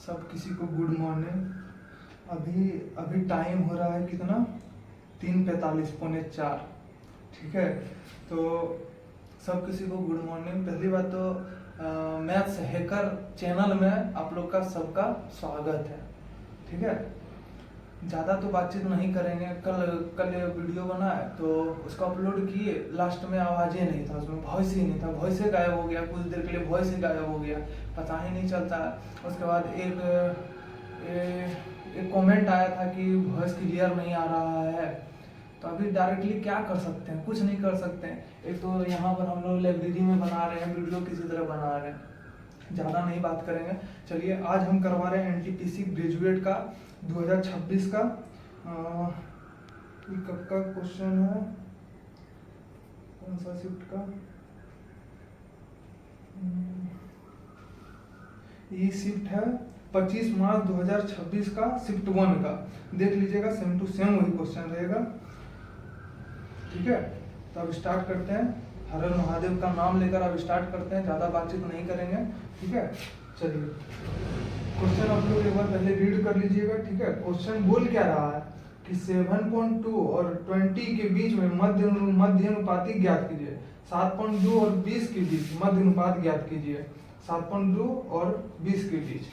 सब किसी को गुड मॉर्निंग। अभी अभी टाइम हो रहा है कितना, 3:45 पौने 4। ठीक है, तो सब किसी को गुड मॉर्निंग। पहली बात तो मैथ्स हैकर चैनल में आप लोग का सबका स्वागत है। ठीक है, ज़्यादा तो बातचीत नहीं करेंगे। कल वीडियो बना है तो उसको अपलोड किए, लास्ट में आवाज़ ही नहीं था, उसमें वॉइस ही नहीं था, वॉइस ही गायब हो गया। कुछ देर के लिए वॉइस ही गायब हो गया, पता ही नहीं चलता। उसके बाद एक कमेंट आया था कि वॉइस क्लियर नहीं आ रहा है। तो अभी डायरेक्टली क्या कर सकते हैं, कुछ नहीं कर सकते हैं। एक तो यहाँ पर हम लोग लाइब्रेरी में बना रहे हैं वीडियो, किसी तरह बना रहे हैं, ज़्यादा नहीं बात करेंगे। चलिए, आज हम करवा रहे हैं एनटीपीसी ग्रेजुएट का 2026 का। ये कब का क्वेश्चन है, कौन सा शिफ्ट का? ये शिफ्ट है 25 मार्च 2026 का, शिफ्ट 1 का। देख लीजिएगा, सेम टू सेम वही क्वेश्चन रहेगा। ठीक है, तो अब स्टार्ट करते हैं। हर हर महादेव का नाम लेकर अब स्टार्ट करते हैं, ज़्यादा बातचीत नहीं करेंगे। ठीक है, चलिए क्वेश्चन आप लोग एक बार पहले रीड कर लीजिएगा। ठीक है, क्वेश्चन बोल क्या रहा है कि 7.2 और 20 के बीच में मध्य अनुपाती ज्ञात कीजिए। 7.2 और 20 के बीच मध्य अनुपात ज्ञात कीजिए। 7.2 और 20 के बीच।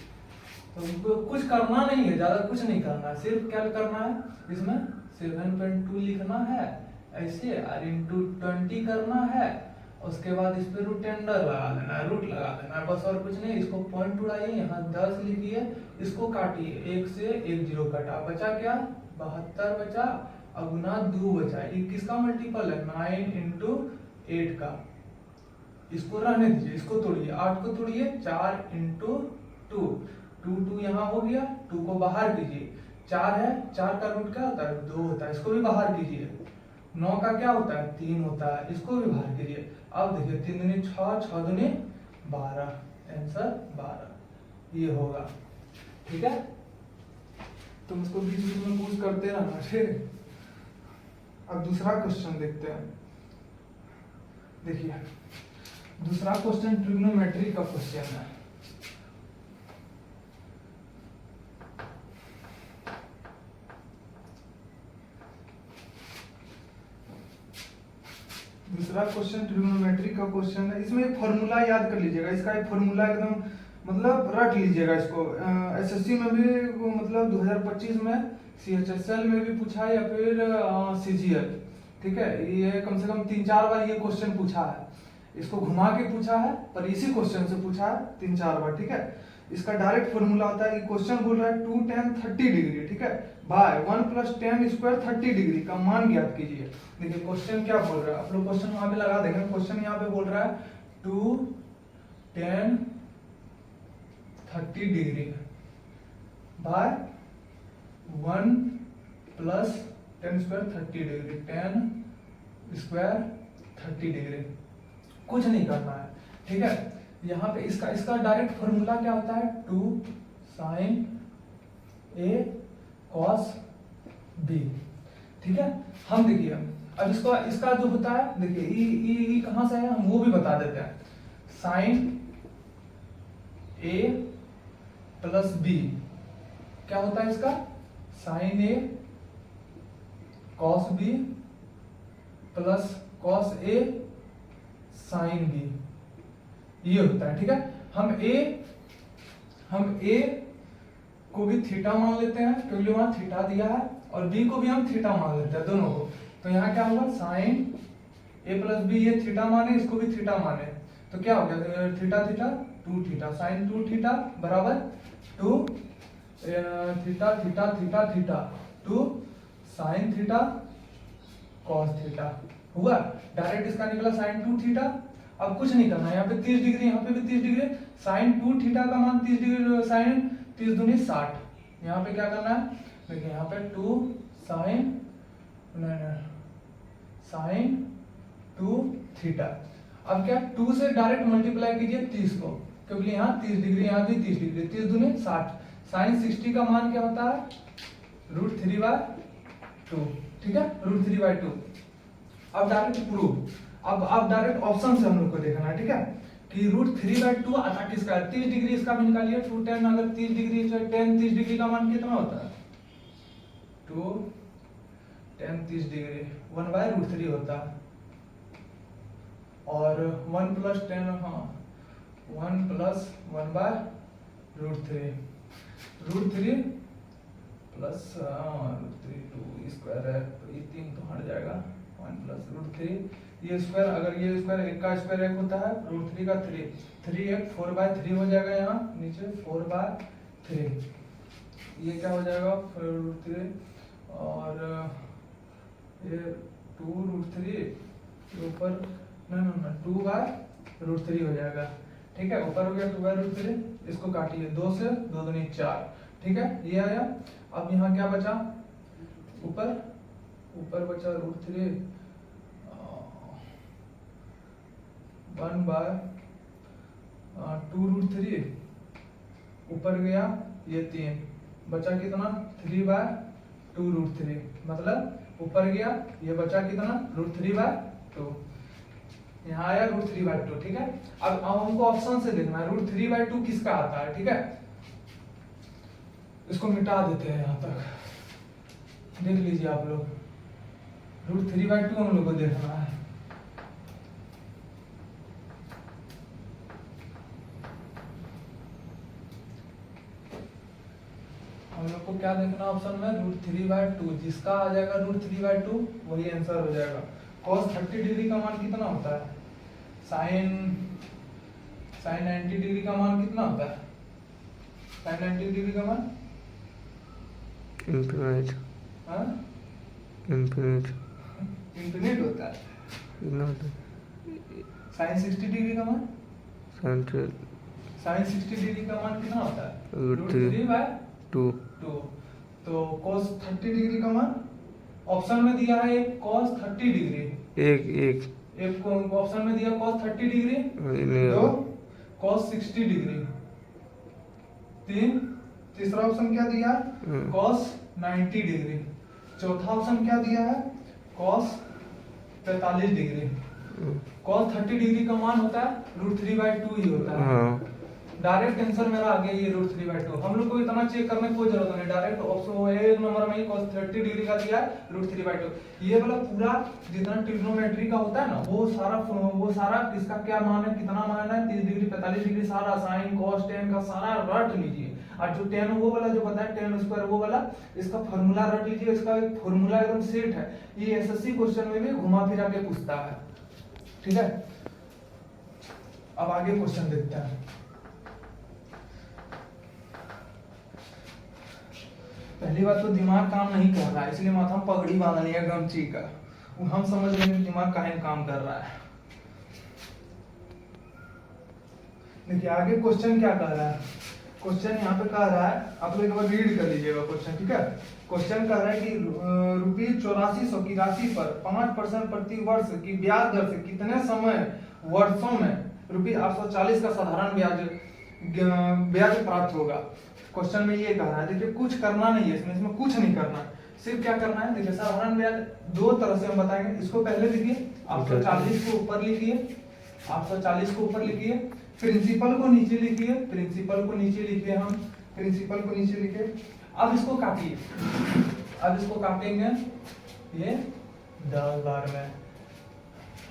तो कुछ करना नहीं है, ज़्यादा कुछ नहीं करना है, सिर्फ क्या करना है, इसमें 7.2 लिखना है ऐसे, और इंटू 20 करना है। उसके बाद इस पे रूट लगा देना है, रूट लगा देना है, बस और कुछ नहीं। इसको पॉइंट उड़ाइए, यहाँ 10 लिखिए, इसको काटिए, 1 से 1 0 कटा, बचा क्या, 72 बचा, अगुना 2 बचा। ये किसका मल्टीपल है, 9 इंटू 8 का। इसको रहने दीजिए, इसको तोड़िए, 8 को तोड़िए, 4 इंटू 2, 2 यहाँ हो गया, 2 को बाहर कीजिए। 4 है, 4 का रूट क्या होता है, 2 होता है, इसको भी बाहर कीजिए। 9 का क्या होता है, 3 होता है, इसको भी बाहर कीजिए। अब देखिए, 3 दूनी 6, 6 दूनी 12, आंसर 12 ये होगा। ठीक है, तुम इसको बीच बीच में पूछ करते रहना। ठीक, अब दूसरा क्वेश्चन देखते हैं। देखिए, दूसरा क्वेश्चन ट्रिग्नोमेट्री का क्वेश्चन है। दूसरा क्वेश्चन ट्रिग्नोमेट्री का क्वेश्चन है। इसमें एक फॉर्मूला याद कर लीजिएगा, इसका एक फॉर्मूला एकदम मतलब रट लीजिएगा इसको। एसएससी में भी मतलब 2025 में, सीएचएसएल में भी पूछा है, या फिर सीजीएल। ठीक है, ये कम से कम 3-4 बार ये क्वेश्चन पूछा है। इसको घुमा के पूछा है, पर इसी क्वेश्चन से पूछा है 3-4 बार। ठीक है, इसका डायरेक्ट फॉर्मूला होता है, क्वेश्चन बोल रहा है 2 tan 30 डिग्री, ठीक है, बाय 1 + tan स्क्वायर 30 डिग्री का मान ज्ञात कीजिए। देखिए क्वेश्चन क्या बोल रहा है, आप लोग क्वेश्चन वहां पे लगा देंगे। क्वेश्चन यहाँ पे बोल रहा है 2 tan 30 degree by 1 + tan square 30 degree, tan square 30 degree. कुछ नहीं करना है। ठीक है, यहाँ पे इसका डायरेक्ट फॉर्मूला क्या होता है, 2 sin A cos B। ठीक है, हम देखिए अब इसका जो होता है, देखिए ई कहां से है, हम वो भी बता देते हैं। sin A + B क्या होता है इसका, sin A cos B + cos A sin B, ये होता है। ठीक है, हम A को भी थीटा मान लेते हैं क्योंकि वहां थीटा दिया है, और B को भी हम थीटा मान लेते हैं, दोनों को। तो यहाँ क्या होगा, sin A + B, ये थीटा माने, इसको भी थीटा माने, तो क्या हो गया, theta theta 2 theta, sin 2 theta बराबर 2 theta theta theta theta 2 sin theta cos theta हुआ। डायरेक्ट इसका निकला sin 2 थीटा। अब कुछ नहीं करना है, यहाँ पे 30 डिग्री, यहाँ पे भी 30 डिग्री, sin 2 थीटा का मान 30 डिग्री, sin 30 दूनी 60। यहाँ पे क्या करना है, देखिए यहाँ पे 2 sin sin 2 थीटा। अब क्या, 2 से डायरेक्ट मल्टीप्लाई कीजिए 30 को, क्योंकि यहाँ 30 डिग्री, यहाँ भी 30 डिग्री, 30 दूनी 60। sin 60 का मान क्या होता है, √3/2। ठीक है, √3/2। अब डायरेक्ट प्रूव, अब डायरेक्ट ऑप्शन से हम लोग को देखना है। ठीक है, कि √3/2 आता किसका है 30 डिग्री, इसका भी निकालिए 2 tan, अगर 30 डिग्री 30 डिग्री का मान कितना होता है 2 tan 30 डिग्री 1/√3 होता है, और 1 + 10 हाँ 1 + 1/√3 √3 प्लस √3 2 स्क्वायर है तो ये 3 तो हट जाएगा 1 + √3 ये स्क्वायर, अगर ये स्क्वायर एक का स्क्वायर एक होता है √3 का 3 एक 4/3 हो जाएगा, यहाँ नीचे 4/3 ये क्या हो जाएगा √3 और ये 2√3 ऊपर ना 2/√3 हो जाएगा, ठीक है, ऊपर हो गया 2/√3, इसको काटिए 2 से 2 दूनी 4, ठीक है, ये आया। अब यहाँ क्या बचा ऊपर बचा √3 1/2√3 ऊपर गया ये 3 बचा कितना 3/2√3, मतलब ऊपर गया ये बचा कितना √3/2, यहाँ आया √3/2, ठीक है। अब हमको ऑप्शन से देखना है √3/2 किसका आता है, ठीक है, इसको मिटा देते हैं, यहाँ तक देख लीजिए आप लोग, √3/2 हम लोग को देखना है। हम लोग को क्या देखना ऑप्शन में √3/2, जिसका आ जाएगा √3/2 वही आंसर हो जाएगा। cos 30 डिग्री का मान कितना होता है, sin 90 डिग्री का मान कितना होता है, sin 90 डिग्री का मान इन्फिनिट हाँ इन्फिनिट होता है। sin 60 डिग्री का मान sin 60 डिग्री का मान कितना होता है √3/2। तो cos 30 डिग्री का मान ऑप्शन में दिया है एक cos 30 डिग्री, एक को ऑप्शन में दिया cos 30 डिग्री, दो cos 60 डिग्री, तीसरा ऑप्शन क्या दिया cos 90 डिग्री, चौथा ऑप्शन क्या दिया है cos 45 डिग्री। cos 30 डिग्री का मान होता है √3/2 ही होता है। डायरेक्ट आंसर मेरा आ गया ये √3/2, हम लोग को इतना चेक करने की कोई जरूरत नहीं, डायरेक्ट ऑप्शन एक नंबर में ही cos 30 डिग्री का दिया है √3/2। ये वाला पूरा जितना ट्रिग्नोमेट्री का होता है ना वो सारा किसका क्या मान है, कितना मान है 30 डिग्री 45 डिग्री, सारा साइन cos tan का सारा रट लीजिए, और जो tan वो वाला जो बताया tan स्क्वायर वो वाला इसका फार्मूला रट लीजिए, इसका एक फार्मूला एकदम सेट है, ये एसएससी क्वेश्चन में भी घुमा फिरा के पूछता है, ठीक है। अब आगे क्वेश्चन देखते हैं। पहली बात तो दिमाग काम नहीं कर रहा है, इसलिए माथा में पगड़ी बांधनी है गमछी का, हम समझ रहे हैं दिमाग काहे काम कर रहा है। देखिए आगे क्वेश्चन क्या कह रहा है, क्वेश्चन यहाँ पे कह रहा है, आप लोग एक बार रीड कर लीजिएगा क्वेश्चन, ठीक है। क्वेश्चन कह रहा है कि ₹8400 की राशि पर 5% प्रति वर्ष की ब्याज दर से कितने समय वर्षों में ₹840 का साधारण ब्याज प्राप्त होगा। क्वेश्चन में ये कह रहा है, देखिए कुछ करना नहीं है इसमें कुछ नहीं करना, सिर्फ क्या करना है, देखिए साधारण ब्याज दो तरह से हम बताएंगे। इसको पहले लिखिए 840 को ऊपर लिखिए, 840 को ऊपर लिखिए, प्रिंसिपल को नीचे लिखिए, प्रिंसिपल को नीचे लिखिए, हम प्रिंसिपल को नीचे लिखिए। अब इसको काटिए, अब इसको काटेंगे ये 10 बार में,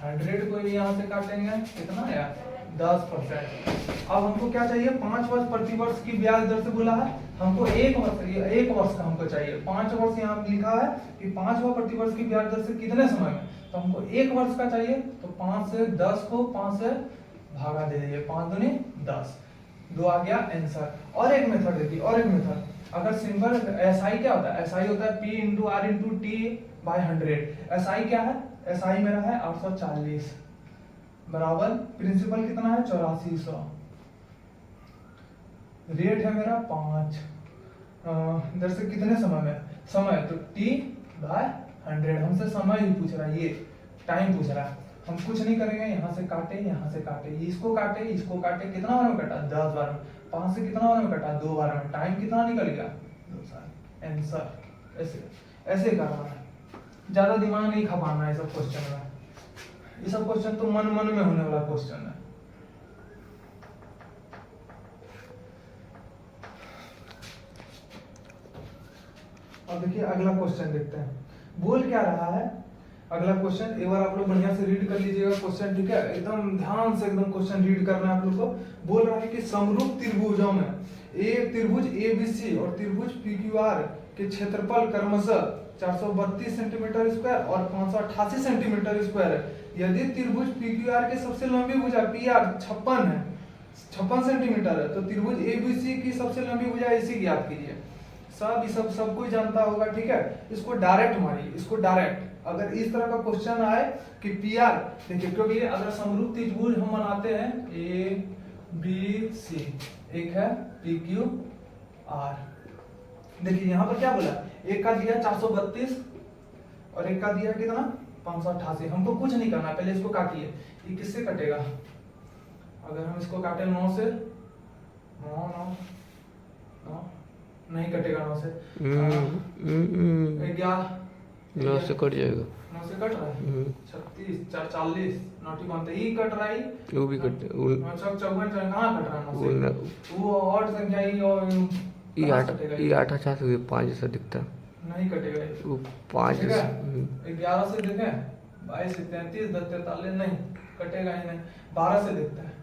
100 को यहाँ से काटेंगे कितना आया 10%। अब हमको क्या चाहिए 5 वर्ष प्रति वर्ष की ब्याज दर से बोला है, हमको 1 वर्ष का हमको चाहिए, 5 वर्ष यहाँ लिखा है कि 5वां प्रति वर्ष की ब्याज दर से कितने समय में, तो हमको 1 वर्ष का चाहिए, तो 5 से 10 को 5 से भागा दे दीजिए, 5 दूनी 10, 2 आ गया आंसर। और एक मेथड देखिए, और एक मेथड, अगर सिंपल एसआई क्या होता है, एसआई होता है P × R × T/100। एसआई क्या है, एसआई मेरा है 840 बराबर प्रिंसिपल कितना है 8400, रेट है मेरा 5, इधर से कितने समय में, समय तो T/100, हमसे समय ही पूछ रहा है, ये टाइम पूछ रहा है, हम कुछ नहीं करेंगे, यहाँ से काटे यहाँ से काटे, इसको काटे, कितना बार में कटा 10 बार में, 5 से कितना बार में कटा 2 बार में, टाइम कितना निकल गया 2 साल। आंसर ऐसे करना है, ज्यादा दिमाग नहीं खपाना है सब क्वेश्चन में, ये सब क्वेश्चन तो मन में होने वाला क्वेश्चन है। अब देखिए अगला क्वेश्चन देखते हैं, बोल क्या रहा है अगला क्वेश्चन। एक बार आप लोग बढ़िया से रीड कर लीजिएगा क्वेश्चन, ठीक है, एकदम ध्यान से एकदम क्वेश्चन रीड करना है आप लोग को। बोल रहा है कि समरूप त्रिभुजों में एक त्रिभुज एबीसी और त्रिभुज पीक्यूआर के क्षेत्रफल क्रमशः 432 सेंटीमीटर स्क्वायर और 588 सेंटीमीटर स्क्वायर है। यदि त्रिभुज पीक्यूआर की सबसे लंबी भुजा पीआर 56 सेंटीमीटर है, तो त्रिभुज एबीसी की सबसे लंबी भुजा एसी ज्ञात कीजिए। सब कोई जानता होगा, ठीक है। इसको डायरेक्ट मारिए, इसको डायरेक्ट। अगर इस तरह का क्वेश्चन आए कि पीआर, देखिए क्योंकि अगर समरूप त्रिभुज हम बनाते हैं ए बी सी, एक है पी क्यू आर। देखिए यहाँ पर क्या बोला, एक का दिया 432 और एक का दिया कितना 588। हमको कुछ नहीं करना, पहले इसको काटिए। ये किससे कटेगा, अगर हम इसको काटे 9 से, 9 नहीं कटेगा 9 से, 9 से कट जाएगा, 9 से कट रहा है 36 440 नोटी बनते ही कट रहा है, वो भी कट चौक 54 कहाँ कट रहा है 9 से, वो और संख्या ही और ये 8 अच्छा से 5 जैसा दिखता नहीं कटेगा वो 5 11 से देखें 22 से 33 10 43 नहीं कटेगा ही नहीं। 12 से देखते हैं,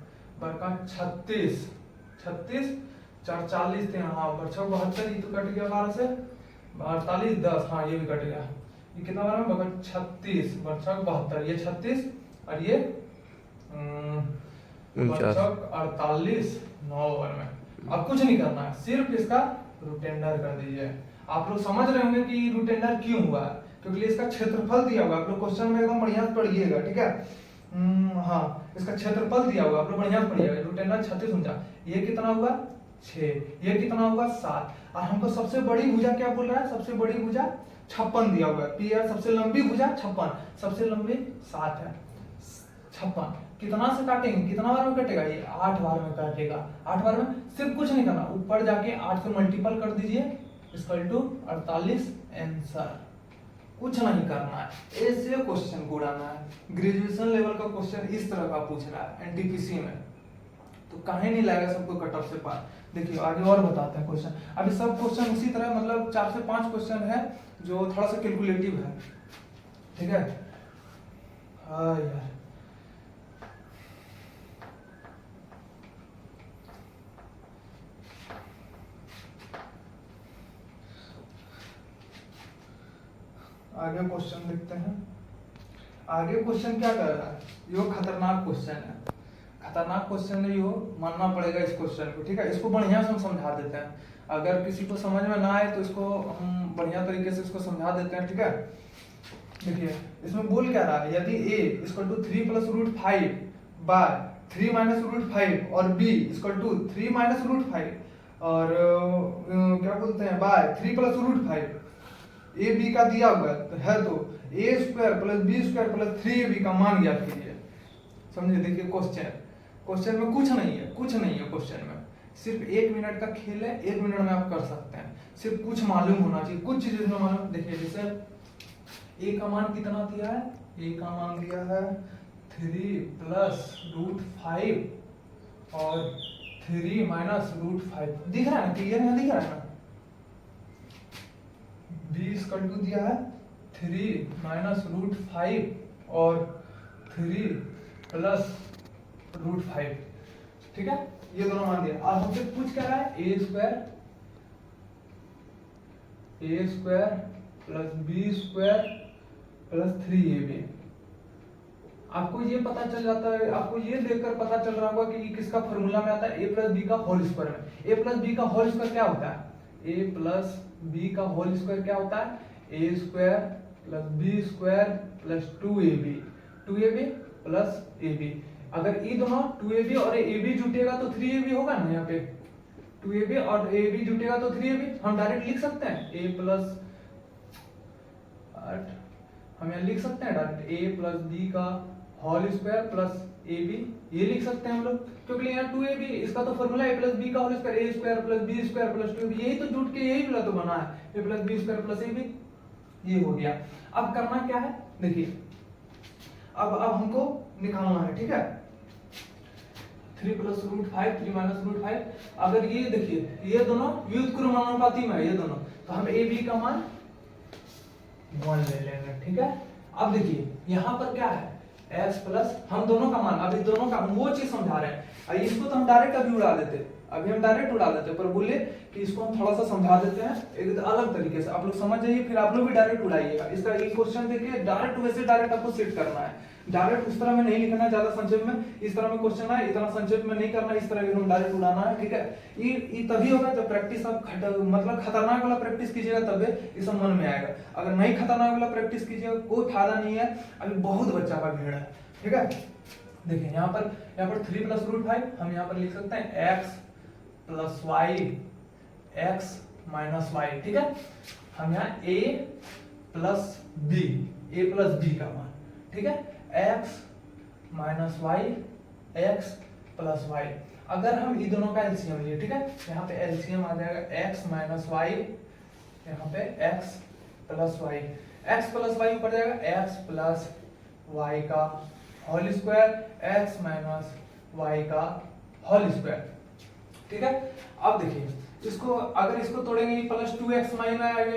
बड़का 36 440 थे, हाँ बच्चों 72 ये तो कट गया 12 से, 48 10 हाँ ये भी कट गया। ये कितना बार में बगल 36 बच्चों 72, ये 36 और ये 48 9 ओवर में। अब कुछ नहीं करना है, सिर्फ इसका रूटेंडर कर दीजिए। आप लोग समझ रहे होंगे कि रूटेंडर क्यों हुआ है, क्योंकि इसका क्षेत्रफल दिया हुआ है। आप लोग क्वेश्चन में एकदम बढ़िया से पढ़िएगा, ठीक है। हाँ इसका क्षेत्रफल दिया हुआ, आप लोग बढ़िया से पढ़िएगा। रूटेंडर 36 49, ये कितना हुआ 6, ये कितना हुआ 7। और हमको सबसे बड़ी भुजा क्या बोल रहा है, सबसे बड़ी भुजा 56 दिया हुआ है। पीआर सबसे लंबी भुजा 56, सबसे लंबी 7 है 56। कितना से काटेंगे, कितना बार में कटेगा, ये 8 बार में काटेगा। 8 बार में सिर्फ कुछ नहीं करना, ऊपर जाके 8 से मल्टीपल कर दीजिए, इक्वल टू 48 आंसर। कुछ नहीं करना है, ऐसे क्वेश्चन को उड़ाना है। ग्रेजुएशन लेवल का क्वेश्चन इस तरह का पूछ रहा है एनटीपीसी में, तो काहे नहीं लाएगा सबको कट ऑफ से पार। देखिए आगे और बताते हैं क्वेश्चन। अभी सब क्वेश्चन उसी तरह, मतलब 4 से 5 क्वेश्चन है जो थोड़ा सा कैलकुलेटिव है, ठीक है। हाँ यार आगे क्वेश्चन देखते हैं। आगे क्वेश्चन क्या कर रहा है, यो खतरनाक क्वेश्चन है। खतरनाक क्वेश्चन है यो, मानना पड़ेगा इस क्वेश्चन को, ठीक है। इसको बढ़िया से हम समझा देते हैं, अगर किसी को समझ में ना आए तो इसको हम बढ़िया तरीके से इसको समझा देते हैं, ठीक है। देखिए इसमें बोल क्या रहा है, यदि a इक्वल टू 3 + √5 बाय 3 - √5 और b इक्वल टू 3 - √5 और क्या बोलते हैं बाय 3 + √5, ए बी का दिया हुआ है तो a² + b² + 3ab का मान ज्ञात कीजिए। समझे, देखिए क्वेश्चन में कुछ नहीं है क्वेश्चन में, सिर्फ 1 मिनट का खेल है, 1 मिनट में आप कर सकते हैं। सिर्फ कुछ मालूम होना चाहिए, कुछ चीजें में मालूम। देखिए जैसे a का मान कितना दिया है, a का मान दिया है 3 + √5 और 3 - √5, दिख रहा है ना, क्लियर है, दिख रहा है ना। b इक्वल टू दिया है 3 - √5 और 3 + √5, ठीक है। ये दोनों मान दिया। अब हमसे पूछ क्या रहा है, a² + b² + 3ab। आपको ये पता चल जाता है, आपको ये देखकर पता चल रहा होगा कि ये किसका फॉर्मूला में आता है, a + b का होल स्क्वायर में। a + b का होल स्क्वायर क्या होता है, a + b का होल स्क्वायर क्या होता है, a² + b² + 2ab + ab। अगर ये दोनों 2ab और ab जुटेगा तो 3ab होगा ना, यहाँ पे 2ab और ab जुटेगा तो 3ab। हम डायरेक्ट लिख सकते हैं a + 8, हम यहाँ लिख सकते हैं डायरेक्ट a + b का होल स्क्वायर + ab, ये लिख सकते हैं हम लोग, क्योंकि यहाँ 2ab इसका तो फॉर्मूला a + b का whole square a² + b² + 2ab, यही तो जुट के यही तो बना है a + b² + ab। ये हो गया। अब करना क्या है, देखिए अब हमको निकालना है, ठीक है। 3 + √5 3 - √5, अगर ये देखिए ये दोनों व्युत्क्रमानुपाती में है, ये दोनों, तो हम ab का मान 1 ले लेंगे, ठीक है। अब देखिए यहाँ पर क्या है, x प्लस हम दोनों का मान, अभी दोनों का वो चीज समझा रहे हैं। इसको तो हम डायरेक्ट अभी उड़ा देते, अभी हम डायरेक्ट उड़ा देते, पर बोले कि इसको हम थोड़ा सा समझा देते हैं एक अलग तरीके से, आप लोग समझ जाइए, फिर आप लोग भी डायरेक्ट उड़ाइएगा। इसका एक क्वेश्चन देखिए, डायरेक्ट वैसे डायरेक्ट आपको सेट करना है, डायरेक्ट उस तरह में नहीं लिखना है ज्यादा संक्षेप में, इस तरह में क्वेश्चन है इतना संक्षेप में नहीं करना, इस तरह एकदम डायरेक्ट उड़ाना है, ठीक है। ये तभी होगा जब प्रैक्टिस आप मतलब खतरनाक वाला प्रैक्टिस कीजिएगा, तभी ये सब मन में आएगा। अगर नहीं खतरनाक वाला प्रैक्टिस कीजिएगा कोई फायदा नहीं है, अभी बहुत बच्चा का भीड़ है, ठीक है। देखिए यहाँ पर 3 प्लस रूट 5 हम यहाँ पर लिख सकते हैं x plus y x minus y, ठीक है। हम यहाँ a प्लस बी का मान, ठीक है, x minus y x plus y. अगर हम इन दोनों का एलसीएम लिए, ठीक है, यहाँ पे एलसीएम आ जाएगा x माइनस वाई, यहाँ पे x plus y, x plus y ऊपर जाएगा x प्लस वाई का whole square, x minus y का होल स्क्वायर, ठीक है। अब देखिए इसको, अगर इसको तोड़ेंगे प्लस 2x वाई में आएगा,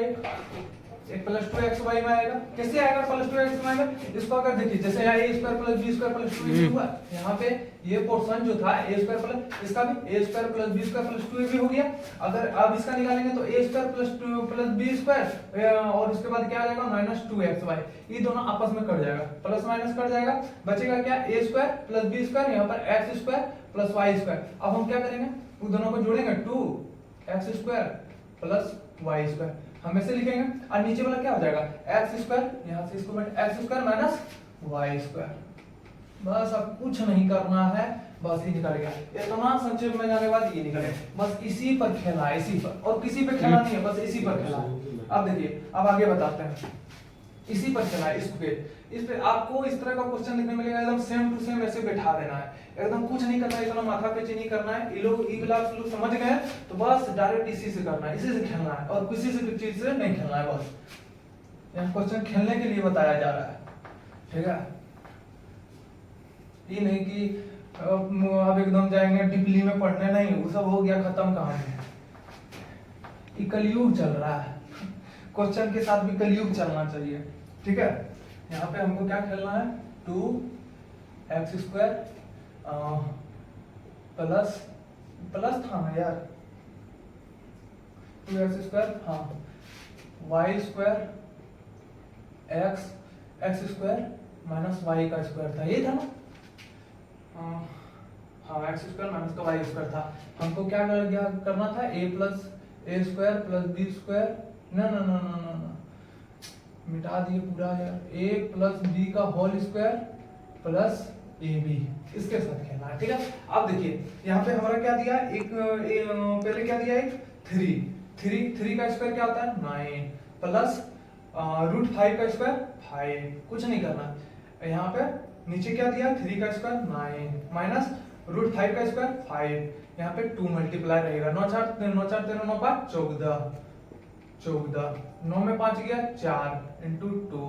एक प्लस 2x वाई में आएगा, कैसे आएगा प्लस 2x वाई में, इसको अगर देखिए जैसे यहाँ a square plus b square plus 2ab हुआ, यहाँ पे ये पोर्शन जो था a स्क्वायर प्लस, इसका भी a square plus b square plus 2ab हो गया। अगर अब इसका निकालेंगे तो a square plus 2 plus b square और उसके बाद क्या आ जाएगा माइनस 2xy, ये दोनों आपस में कट जाएगा, प्लस माइनस कट जाएगा, बचेगा क्या a square plus b square, यहाँ पर x square plus y square. अब हम क्या करेंगे, उन दोनों को जोड़ेंगे, 2x square plus y square, हम ऐसे लिखेंगे, और नीचे वाला क्या हो जाएगा x स्क्वायर, यहाँ से इसको x square minus y square. बस अब कुछ नहीं करना है, बस ये निकलेगा, इतना संक्षेप में जाने के बाद ये निकले, बस इसी पर खेला है, इसी पर, और किसी पे खेला नहीं है, बस इसी पर खेला है। अब देखिए अब आगे बताते हैं, इसी पर खेला है, इस पे आपको इस तरह का क्वेश्चन देखने मिलेगा, एकदम सेम टू सेम ऐसे बैठा देना है, एकदम कुछ नहीं करना है, इतना माथा पेची नहीं करना है। ये लोग लोग समझ गए तो बस डायरेक्ट इसी से करना है, इसी से खेलना है, और किसी से चीज से नहीं खेलना है, बस यहाँ क्वेश्चन खेलने के लिए बताया जा रहा है, ठीक है। ये नहीं कि अब एकदम जाएंगे डिपली में पढ़ने, नहीं, वो सब हो गया खत्म कहानी, ये कलयुग चल रहा है, क्वेश्चन के साथ भी कलयुग चलना चाहिए, ठीक है। यहाँ पे हमको क्या खेलना है, 2x स्क्वायर प्लस था ना यार, 2x स्क्वायर, हाँ, y square x square minus y का स्क्वायर था, ये था ना, हाँ, x स्क्वायर माइनस का y स्क्वायर था। हमको क्या करना था, a plus a square plus b square, ना मिटा दिए पूरा यार, a प्लस b का होल स्क्वायर प्लस ab, इसके साथ खेलना है, ठीक है। अब देखिए यहाँ पे हमारा क्या दिया, पहले क्या दिया, एक 3 का स्क्वायर क्या होता है 9 प्लस रूट 5 का स्क्वायर 5, कुछ नहीं करना। यहाँ पे नीचे क्या दिया, 3 का स्क्वायर 9 माइनस रूट 5 का स्क्वायर 5, यहाँ पे 2 मल्टीप्लाई रहेगा, 9 4 13 9 5 14, 9 में 5 गया 4 इंटू 2,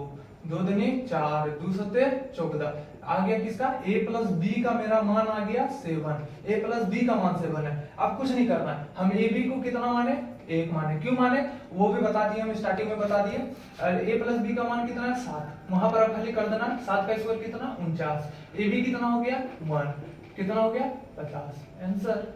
2 दूनी 4, 2 सत्ते 14, आ गया किसका, a प्लस b का मेरा मान आ गया 7, a प्लस b का मान 7 है। अब कुछ नहीं करना है, हम a b को कितना माने, 1 माने, क्यों माने वो भी बता दिए, हम स्टार्टिंग में बता दिए। a प्लस b का मान कितना है 7, वहां पर आप खाली कर देना, 7 का स्क्वायर कितना 49, a b कितना हो गया 1, कितना हो गया 50, आंसर।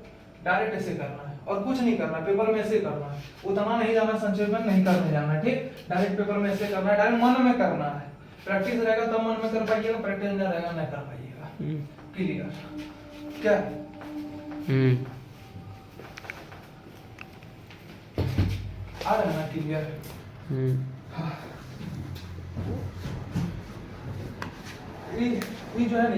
डायरेक्ट ऐसे करना है और कुछ नहीं करना है, पेपर में ऐसे करना है, उतना नहीं जाना संक्षेप में नहीं करने जाना, ठीक, डायरेक्ट पेपर में ऐसे करना है, डायरेक्ट मन में करना है, प्रैक्टिस रहेगा तब मन में कर पाइएगा, प्रैक्टिस नहीं रहेगा नहीं कर पाइएगा, क्लियर क्या, आ रहा है ना क्लियर, ये जो है ना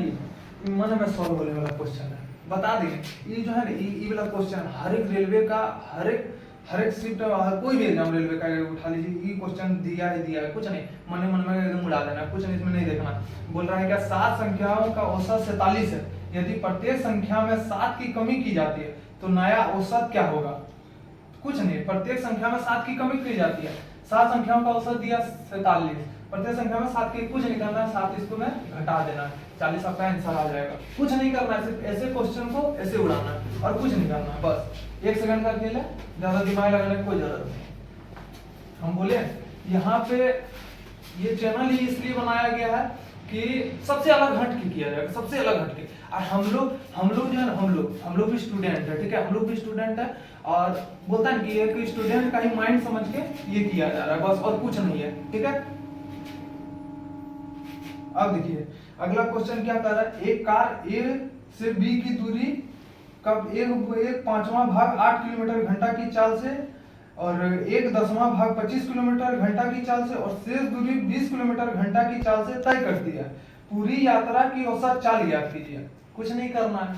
मन में सॉल्व होने वाला क्वेश्चन है, बता दें, ये जो है ना ये वाला क्वेश्चन हर एक रेलवे का, हर एक शिफ्ट, कोई भी एग्जाम रेलवे का उठा लीजिए, ये क्वेश्चन दिया है, कुछ नहीं, मन में एकदम उड़ा देना, कुछ नहीं इसमें नहीं देखना। बोल रहा है क्या, 7 संख्याओं का औसत 47 है, यदि प्रत्येक संख्या में 7 की कमी की जाती है तो नया औसत क्या होगा, कुछ नहीं, प्रत्येक संख्या में 7 की कमी की जाती है, 7 संख्याओं का औसत दिया 47, प्रत्येक संख्या में 7 की कुछ नहीं करना है, 7 इसको में घटा देना है, 40 आपका आंसर आ जाएगा, कुछ नहीं करना है, सिर्फ ऐसे क्वेश्चन को ऐसे उड़ाना है और कुछ नहीं करना है, बस 1 सेकंड का खेल है, ज्यादा दिमाग लगाने की कोई जरूरत नहीं। हम बोले यहाँ पे ये चैनल ही इसलिए बनाया गया है कि सबसे अलग हट के किया जाएगा, सबसे अलग हट के। और हम लोग जो है ना, हम लोग भी स्टूडेंट है, ठीक है, हम लोग भी स्टूडेंट है, और बोलता है कि एक स्टूडेंट का ही माइंड समझ के ये किया जा रहा है, बस और कुछ नहीं है, ठीक है। अब देखिए अगला क्वेश्चन क्या कर रहा है, एक कार ए से बी की दूरी कब एक पांचवा भाग 8 किलोमीटर घंटा की चाल से और 1/10वां भाग 25 किलोमीटर घंटा की चाल से और शेष दूरी 20 किलोमीटर घंटा की चाल से तय करती है। पूरी यात्रा की औसत चाल ज्ञात कीजिए। कुछ नहीं करना है,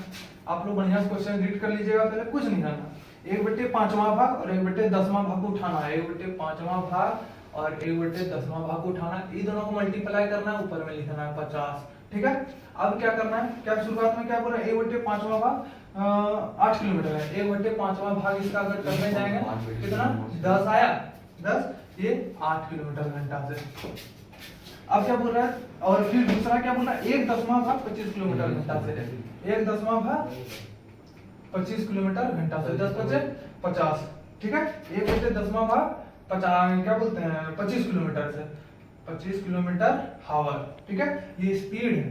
आप लोग बढ़िया से क्वेश्चन रीड कर लीजिएगा, पहले कुछ नहीं करना। 1/5वां भाग और 1/10वां भाग को उठाना है, 1/5वां भाग और 1/10वां भाग को उठाना है, ये दोनों को मल्टीप्लाई करना है, ऊपर में लिखना है 50, ठीक है। अब क्या करना है, क्या शुरुआत में क्या बोल रहे हैं, 1/5वां भाग 8 किलोमीटर है, 1/5वां भाग इसका अगर करने जाएंगे कितना 10 आया, 10 ये 8 किलोमीटर घंटा से। अब क्या बोल रहा है, और फिर दूसरा क्या बोल रहा है, 1/10वां भाग 25 किलोमीटर घंटा से, 1/10वां भाग 25 किलोमीटर घंटा से, 10 बचे 50, ठीक है। 1/10वां भाग 50 क्या बोलते हैं 25 किलोमीटर से, 25 किलोमीटर हावर, ठीक है, ये स्पीड है,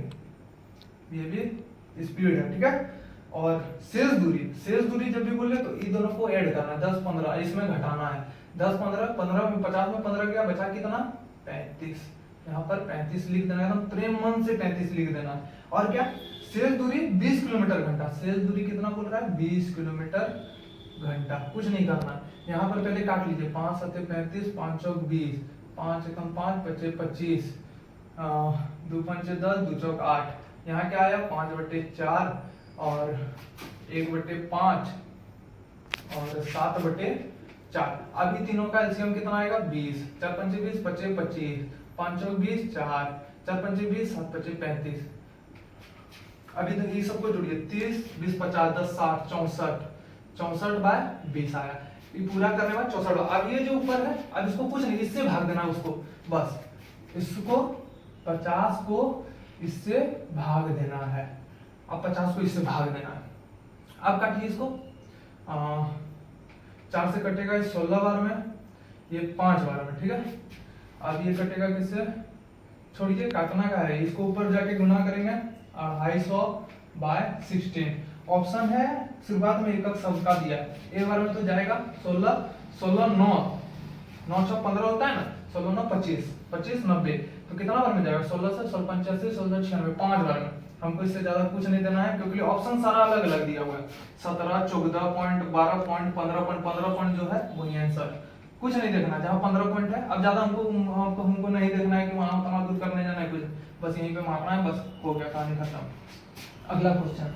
ये भी स्पीड है, ठीक है। और शेष दूरी जब भी बोले तो इन दोनों को ऐड करना है, 10 15 इसमें घटाना है, 10 15 15 में 50 में 15 गया, बचा कितना 35, यहाँ पर 35 लिख देना, एकदम प्रेम मन से 35 लिख देना है। और क्या शेष दूरी 20 किलोमीटर घंटा, शेष दूरी कितना बोल रहा है 20 किलोमीटर घंटा, कुछ नहीं करना। यहाँ पर पहले काट लीजिए, 5 7 35, 5 चौक 20, 5 एकम 5 बचे 25, 2 5 10, 2 चौक 8, यहाँ क्या आया 5/4 और 1/5 और 7/4। अभी तीनों का एलसीएम कितना आएगा 20, 4 पंचे 20 बचे 25, 5 चौक 20 4, 4 पंचे 20 7 बचे 35। अभी तो ये सबको जोड़िए, 30 20 50 10 60 64, 64/20 आया, ये पूरा करने में 64। अब ये जो ऊपर है, अब इसको कुछ नहीं, इससे भाग देना उसको, बस इसको 50 को इससे भाग देना है, अब 50 को इससे भाग देना है। अब काटिए इसको, 4 से कटेगा ये 16 बार में, ये 5 बार में, ठीक है। अब ये कटेगा किससे, छोड़िए काटना का है, इसको ऊपर जाके गुना करेंगे 250/16। ऑप्शन है शुरुआत में एकक शब्द का दिया है, एक बार में तो जाएगा 16 16 9 9 6 15 होता है ना, 16 9 25 25 90, तो कितना बार में जाएगा 16 से 16 85 16 96, 5 बार में। हमको इससे ज्यादा कुछ नहीं देना है, क्योंकि ऑप्शन सारा अलग अलग दिया हुआ है, 17 14 पॉइंट 12 पॉइंट 15 पॉइंट 15 पॉइंट जो है वही आंसर, कुछ नहीं देखना। जहाँ 15 पॉइंट है, अब ज्यादा हमको नहीं देखना है कि वहां तमा दूर करने जाना है, कुछ बस यहीं पे मारना है, बस हो गया, कहानी खत्म। अगला क्वेश्चन,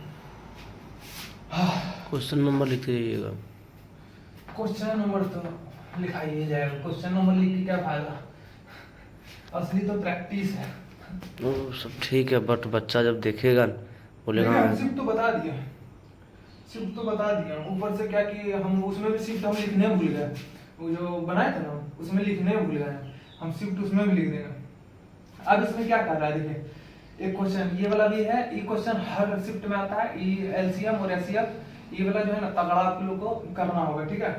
क्वेश्चन नंबर लिखते जाइएगा। क्वेश्चन नंबर तो लिखाइए जाएगा, क्वेश्चन नंबर लिख के क्या फायदा, असली तो प्रैक्टिस है। वो सब ठीक है, बट बच्चा जब देखेगा बोलेगा शिफ्ट तो बता दिया, शिफ्ट तो बता दिया, ऊपर से क्या कि हम उसमें भी शिफ्ट हम लिखने भूल गए, वो जो बनाए थे ना उसमें लिखने भूल गए, हम शिफ्ट उसमें भी लिख देंगे। अब इसमें क्या कर रहा है, देखिए एक क्वेश्चन ये वाला भी है, ये क्वेश्चन हर शिफ्ट में आता है, ये एलसीएम और एचसीएफ, ये वाला जो है ना तगड़ा आप लोग को करना होगा, ठीक है,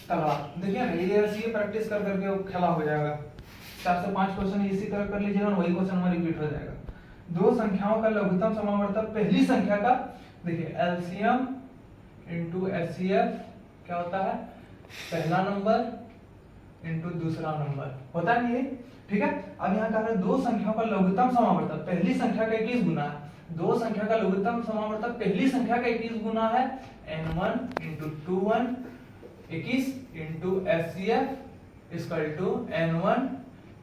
तगड़ा। देखिए ना ये ऐसे प्रैक्टिस कर करके खेला हो जाएगा, 4 से 5 क्वेश्चन इसी तरह कर लीजिएगा, वही क्वेश्चन में रिपीट हो जाएगा। दो संख्याओं का लघुत्तम समावर्तक पहली संख्या का, देखिए एलसीएम इनटू एचसीएफ क्या होता है, पहला नंबर इनटू दूसरा नंबर होता है ये, ठीक है। अब यहाँ कह रहा है दो संख्याओं का लघुत्तम समावर्तक पहली संख्या का 21 गुना है, दो संख्या का लघुत्तम समावर्तक पहली संख्या का 21 गुना है, n1 into 21 21 into HCF equal to n1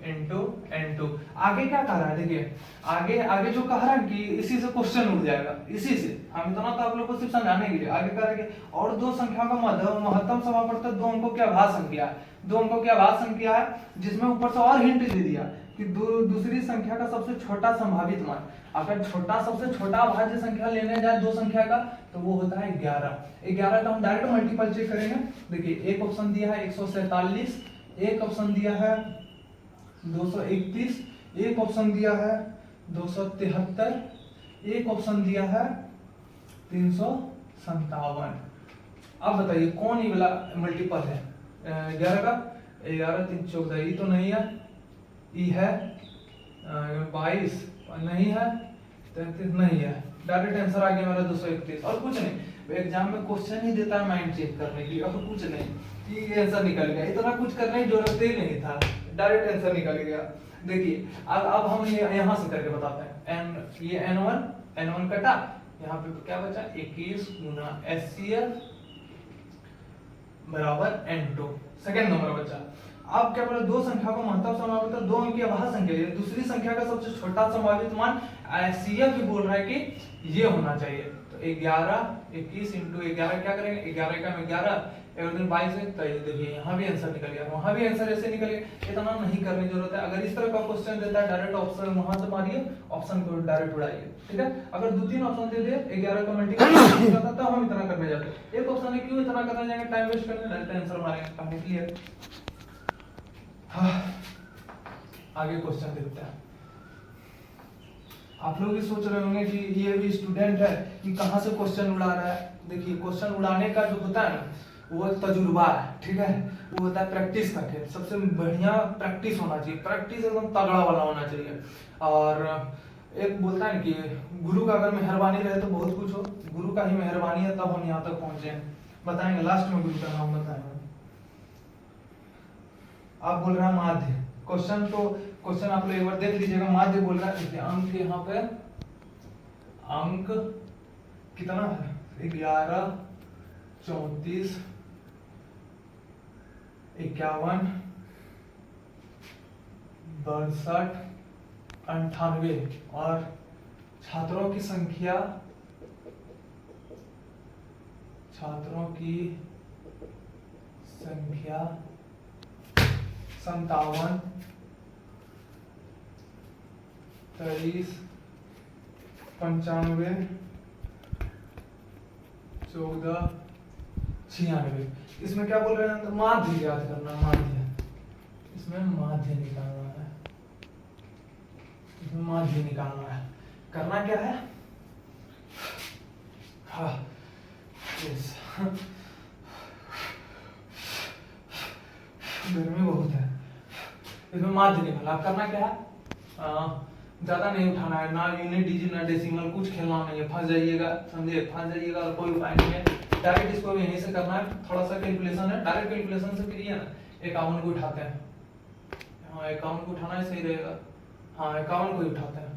into n2। आगे क्या कह रहा है, देखिए आगे जो कह रहा है कि इसी से क्वेश्चन उठ जाएगा, इसी से हम इतना तो आप लोग को सिर्फ समझाने के लिए। आगे कह रहा है कि और दो संख्याओं का महत्तम समावर्तक दो अंकों की आभाज्य संख्या है, दो अंकों की आभाज्य संख्या है, जिसमें ऊपर से और हिंट दे दिया कि दूसरी संख्या का सबसे छोटा संभावित मान, अगर सबसे छोटा अभाज्य संख्या लेने जाए दो संख्या का तो वो होता है 11। 11 का हम डायरेक्ट मल्टीपल चेक करेंगे। देखिए एक ऑप्शन दिया है 147, एक ऑप्शन दिया है 231, एक ऑप्शन दिया है 273, एक ऑप्शन दिया है 357। अब बताइए कौन ये वाला मल्टीपल है 11 का, 11 3 14, ये तो नहीं है, ई है 22 नहीं है, 33 नहीं है, डायरेक्ट आंसर आ गया मेरा 231 और कुछ नहीं। एग्जाम में क्वेश्चन ही देता है माइंड चेक करने के लिए और कुछ नहीं, ये आंसर निकल गया, इतना कुछ करने की जरूरत ही नहीं था, डायरेक्ट आंसर निकल गया। देखिए अब हम ये यहाँ से करके बताते हैं। एन ये n1 कटा, यहाँ पे क्या बचा 21 गुना HCl बराबर n2, सेकंड नंबर बचा। अब क्या बोला, दो संख्या को महत्तम संभावित, दो अंक की अभाज्य संख्या है, दूसरी संख्या का सबसे छोटा संभावित मान HCl भी बोल रहा है कि ये होना चाहिए। तो 11 21 इंटू 11 क्या करेंगे, 11 का 11 दिन 22 है, तो ये देखिए यहाँ भी आंसर निकल गया, वहां भी आंसर ऐसे निकल गया। इतना नहीं करने की जरूरत है। अगर इस तरह का क्वेश्चन देता है डायरेक्ट ऑप्शन वहां से मारिए, ऑप्शन को डायरेक्ट उड़ाइए, ठीक है। अगर दो तीन ऑप्शन दे दे 11 का मल्टीप्लाई करता तब हम इतना करने जाते, एक ऑप्शन है क्यों इतना करने जाएंगे, टाइम वेस्ट करने, डायरेक्ट आंसर मारेंगे, कहानी क्लियर। हाँ, आगे क्वेश्चन देखते हैं। आप लोग भी सोच रहे होंगे कि ये भी स्टूडेंट है कि कहाँ से क्वेश्चन उड़ा रहा है। देखिए क्वेश्चन उड़ाने का जो होता है ना वो तजुर्बा है, ठीक है, वो होता है प्रैक्टिस का खेल। सबसे बढ़िया प्रैक्टिस होना चाहिए, प्रैक्टिस एकदम तगड़ा वाला होना चाहिए। और एक बोलता है कि गुरु का अगर मेहरबानी रहे तो बहुत कुछ हो, गुरु का ही मेहरबानी है तब हम यहाँ तक पहुंचे हैं। बताएंगे लास्ट में गुरु का नाम बताएंगे। आप बोल रहे हैं माध्य, क्वेश्चन आप लोग एक बार देख लीजिएगा। माध्य बोल रहा है, अंक यहाँ पे अंक कितना है 11 34 51 62 98 और छात्रों की संख्या 57 23 95 14 96। इसमें क्या बोल रहे हैं, माध्य याद करना, माध्य, इसमें माध्य निकालना है, इसमें माध्य निकालना है। करना क्या है, हाँ यस, गर्मी बहुत है, इसमें माध्य निकालना। आप करना क्या है, ज्यादा नहीं उठाना है, ना यूनिट डिजिट ना डेसिमल कुछ खेलना नहीं है, फंस जाइएगा, समझे, फंस जाइएगा और कोई उपाय नहीं है। डायरेक्ट इसको यहीं से करना है, थोड़ा सा कैलकुलेशन है, डायरेक्ट कैलकुलेशन से करिए ना। 51 को उठाते हैं, हाँ 51 को उठाना ही सही रहेगा, हाँ 51 को उठाते हैं।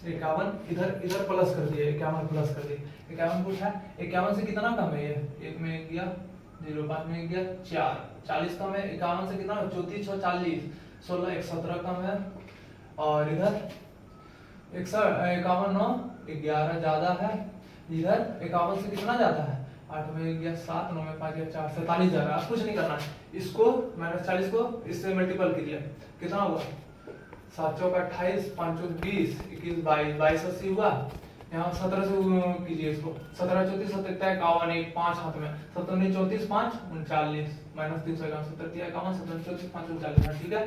51 इधर प्लस कर दिए, 51 प्लस कर दिए, 51 को उठाए, 51 से कितना कम है, ये एक में गया 0, 5 में गया 4, 40 कम है, 51 से कितना 34 6 40, 16 117 कम है, और इधर 51 9 11 ज्यादा है, इधर 51 से कितना जाता है 8 में गया 7, 9 में 5 गया 4, 47 जा रहा है। कुछ नहीं करना है, इसको -40 को इससे मल्टीपल कीजिए, कितना हुआ 7 चौक 28, 5 चौक 20, 21 22, 22 80 हुआ। यहाँ 17 से कीजिए इसको, 17 34 77 51 1 5 हाथ में, 17 34 5 39 -351 70 51 17 34 5 39, ठीक है।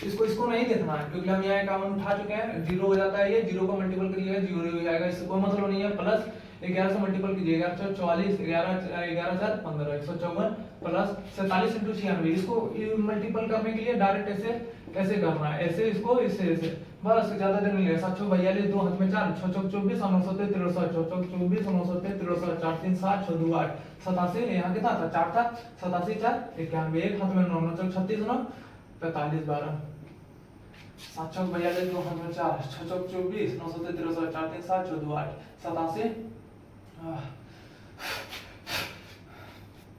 इसको नहीं देखना है क्योंकि हम यहाँ 51 उठा चुके हैं, 0 हो जाता है, ये 0 को मल्टीपल करिएगा 0 हो जाएगा, इससे कोई मतलब नहीं है। प्लस 11 से मल्टीपल कीजिए, 11 44 11 4 15 154 प्लस 47 × 96, इसको मल्टीपल करने के लिए डायरेक्ट ऐसे करना है, ऐसे इसको इससे बस, ज्यादा देर नहीं लगेगा। 7 चौक 42 2 हाथ में 4, 6 चौक 24 9 7 13 6 चौक 24 9 7 13 4 3 7 6 2 8 87, यहाँ कितना था 4 था, 87 4 91 1 हाथ में 9 9 चौक 36 9 45 12, 7 चौक 42 2 हाथ में 4, 6 चौक 24 9 7 13 4 3 7 6 2 8 87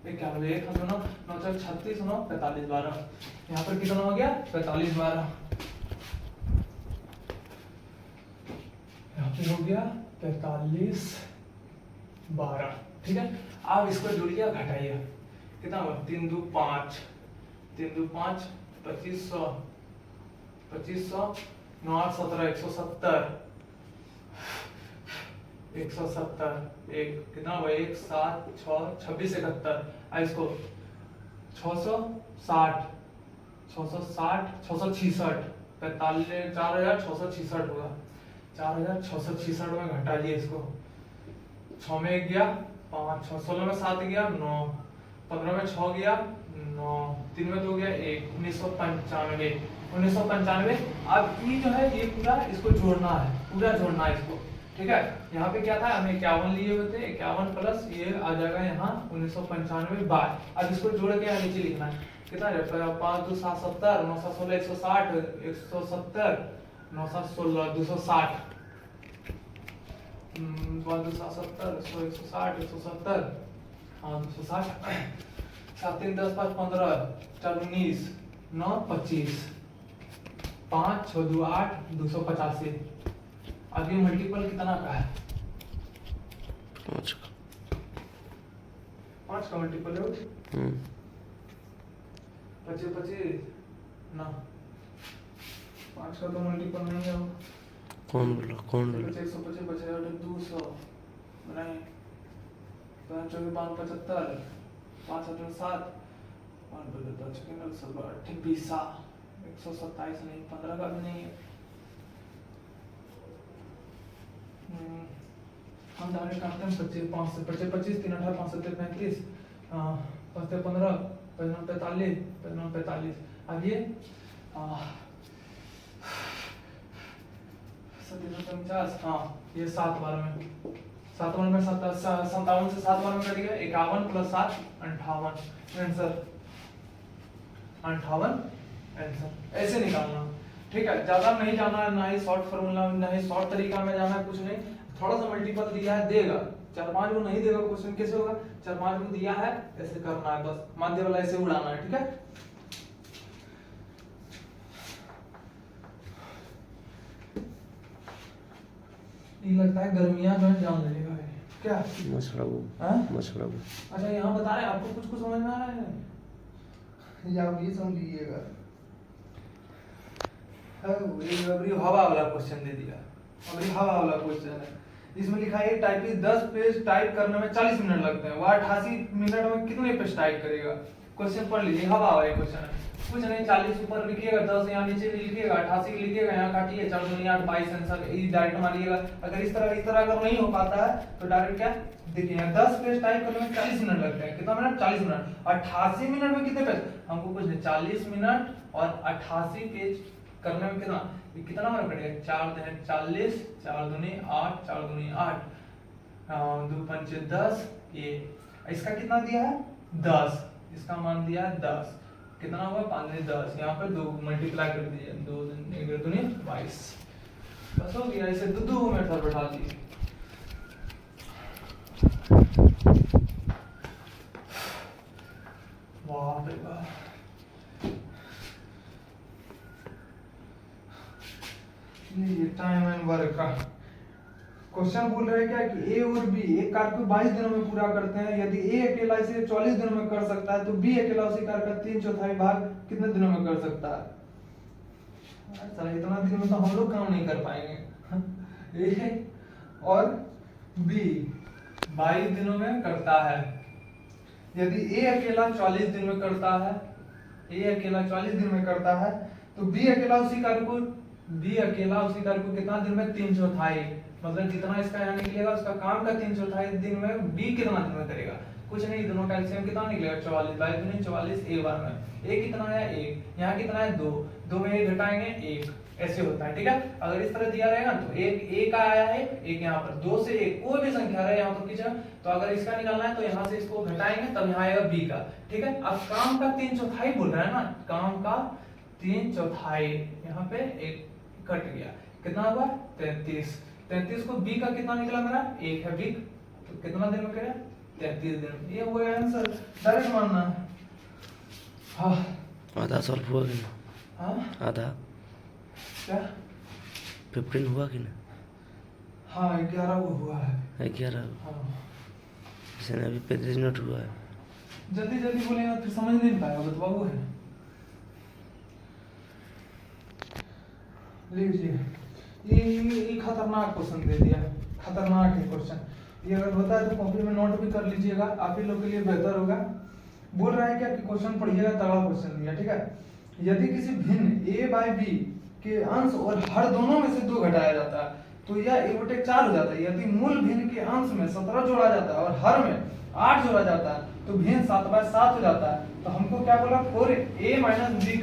91 1 हाथ में 9 9 चौक 36 9 45 12, यहाँ पर कितना हो गया 45 12, यहाँ पे हो गया 45 12, ठीक है। अब इसको जोड़िए घटाइए, कितना हुआ 3 2 5 3 2 5 2500 9 8 17 170 1 कितना हुआ 1 7 6 26 71, इसको 660 666 45 4666 होगा, 4666 में घटाइए इसको, 6 में 1 गया 5 6 16 में 7 गया 9, 15 में 6 गया 9 3 में 2 हो गया 1 1995 1995। अब ये जो है ये पूरा इसको जोड़ना है, पूरा जोड़ना है इसको, ठीक है। यहाँ पे क्या था, हमें 51 लिए हुए थे, 51 प्लस ये आ जाएगा यहाँ 1995 बार। अब इसको जोड़ के यहाँ नीचे लिखना है, कितना है 5 2 7 70 9 7 16 160 170 9 7 16 260 5 2 7 70 160 170 हाँ 260 7 3 10 5 15 4 19 9 25 5 6 2 8 285। अब ये मल्टीपल कितना का है, 5 का 5 का मल्टीपल है 25 25 ना 5 का तो मल्टीपल नहीं है वो। कौन बोला 125 25 200 नहीं 5 4 75 5 8 7 5 2 10 20 127 नहीं 15 का भी नहीं है। हम डायरेक्ट काटते हैं 25 5 से 25 25 3 18 5 7 35 5 से 15 55 45 55 45। अब ये 50 हाँ ये 7 बार में 57 से 7 बार में कट गया 51 प्लस 7 58 आंसर 58 आंसर। ऐसे निकालना, ठीक है। ज्यादा नहीं जाना है, ना ही शॉर्ट फार्मूला ना ही शॉर्ट तरीका में जाना है, कुछ नहीं। थोड़ा सा मल्टीपल दिया है देगा, 4-5 को नहीं देगा क्वेश्चन कैसे होगा, 4-5 को दिया है ऐसे करना है, बस माध्य वाला ऐसे उड़ाना है, ठीक है। ये लगता है गर्मियां जो है जान लेगा क्या मछला अच्छा यहाँ बता रहे हैं आपको कुछ समझ में आ रहा है या आप ये समझिएगा। अभी हवा वाला क्वेश्चन दे दिया, अभी हवा वाला क्वेश्चन है। इसमें लिखा है टाइपिंग 10 पेज टाइप करने में 40 मिनट लगते हैं, वो 88 मिनट में कितने पेज टाइप करेगा। क्वेश्चन पढ़ लीजिए, हवा वाला क्वेश्चन है, कुछ नहीं 40 ऊपर लिखिएगा, 10 यहाँ नीचे लिखिएगा, 88 लिखिएगा, यहाँ काटिए 4 दूनी 8 22 आंसर डायरेक्ट मारिएगा। अगर इस तरह अगर नहीं हो पाता है तो डायरेक्ट क्या देखिए 10 पेज टाइप करने में 40 मिनट लगते हैं, कितना मिनट 40 मिनट, 88 मिनट में कितने पेज हमको कुछ नहीं 40 मिनट और 88 पेज करने में कितना मिनट कटेगा 4 दिन 40 4 दूनी 8 4 दूनी 8 2 5 10 ये इसका कितना दिया है 10, इसका मान दिया है 10, कितना हुआ 5 दूनी 10, यहाँ पर 2 मल्टीप्लाई कर दीजिए 2 1 दूनी 22, बस हो गया। इसे 2 मिनट तक बैठा दीजिए। वाह रे वाह, ये टाइम एंड वर्क का क्वेश्चन बोल रहे हैं क्या कि ए और बी एक कार्य को 22 दिनों में पूरा करते हैं। यदि ए अकेला इसे 40 दिनों में कर सकता है तो बी अकेला उसी कार्य का 3/4 भाग कितने दिनों में कर सकता है। चलो इतना दिन में तो हम लोग काम नहीं कर पाएंगे। ए और बी 22 दिनों में करता है। यदि ए अकेला 40 दिन में करता है, ए अकेला 40 दिन में करता है तो बी अकेला उसी कार्य को कितना दिन में 3/4, मतलब जितना इसका यहाँ निकलेगा उसका काम का 3/4 दिन में बी कितना दिन में करेगा। कुछ नहीं, दोनों का एलसीएम कितना निकलेगा 44 बाई 44 एक बार में। ए कितना है 1, यहाँ कितना है 2 में 1 घटाएंगे 1, ऐसे होता है, ठीक है। अगर इस तरह दिया रहेगा तो एक का आया है, एक यहाँ पर 2 से 1 कोई भी संख्या रहे यहाँ पर किसी, तो अगर इसका निकालना है तो यहाँ से इसको घटाएंगे तब यहाँ आएगा बी का, ठीक है। अब काम का 3/4 बोल रहा है ना, काम का 3/4 यहाँ पे एक कट गया, कितना हुआ 33 को बी का कितना निकला मेरा 1 है बी, तो कितना दिन में करेगा 33 दिन। ये हुआ आंसर, डायरेक्ट मानना। हाँ आधा सॉल्व हुआ कि ना, हाँ आधा क्या 15 हुआ कि ना, हाँ 11 वो हुआ है 11, हाँ। इसने अभी 35 मिनट हुआ है। जल्दी जल्दी बोलेगा फिर समझ नहीं पाएगा, बतवा वो है। लीजिए ये खतरनाक क्वेश्चन दे दिया, खतरनाक है क्वेश्चन। ये अगर होता है तो कॉपी में नोट भी कर लीजिएगा, आप ही लोग के लिए बेहतर होगा। बोल रहा है क्या कि क्वेश्चन पढ़िएगा, तगड़ा क्वेश्चन दिया, ठीक है। यदि किसी भिन्न a बाई बी के अंश और हर दोनों में से 2 घटाया जाता है तो यह a/4 हो जाता है। यदि मूल भिन्न के अंश में 17 जोड़ा जाता है और हर में 8 जोड़ा जाता है तो भिन्न 7/7 हो जाता है। तो हमको क्या बोला 4a माइनस b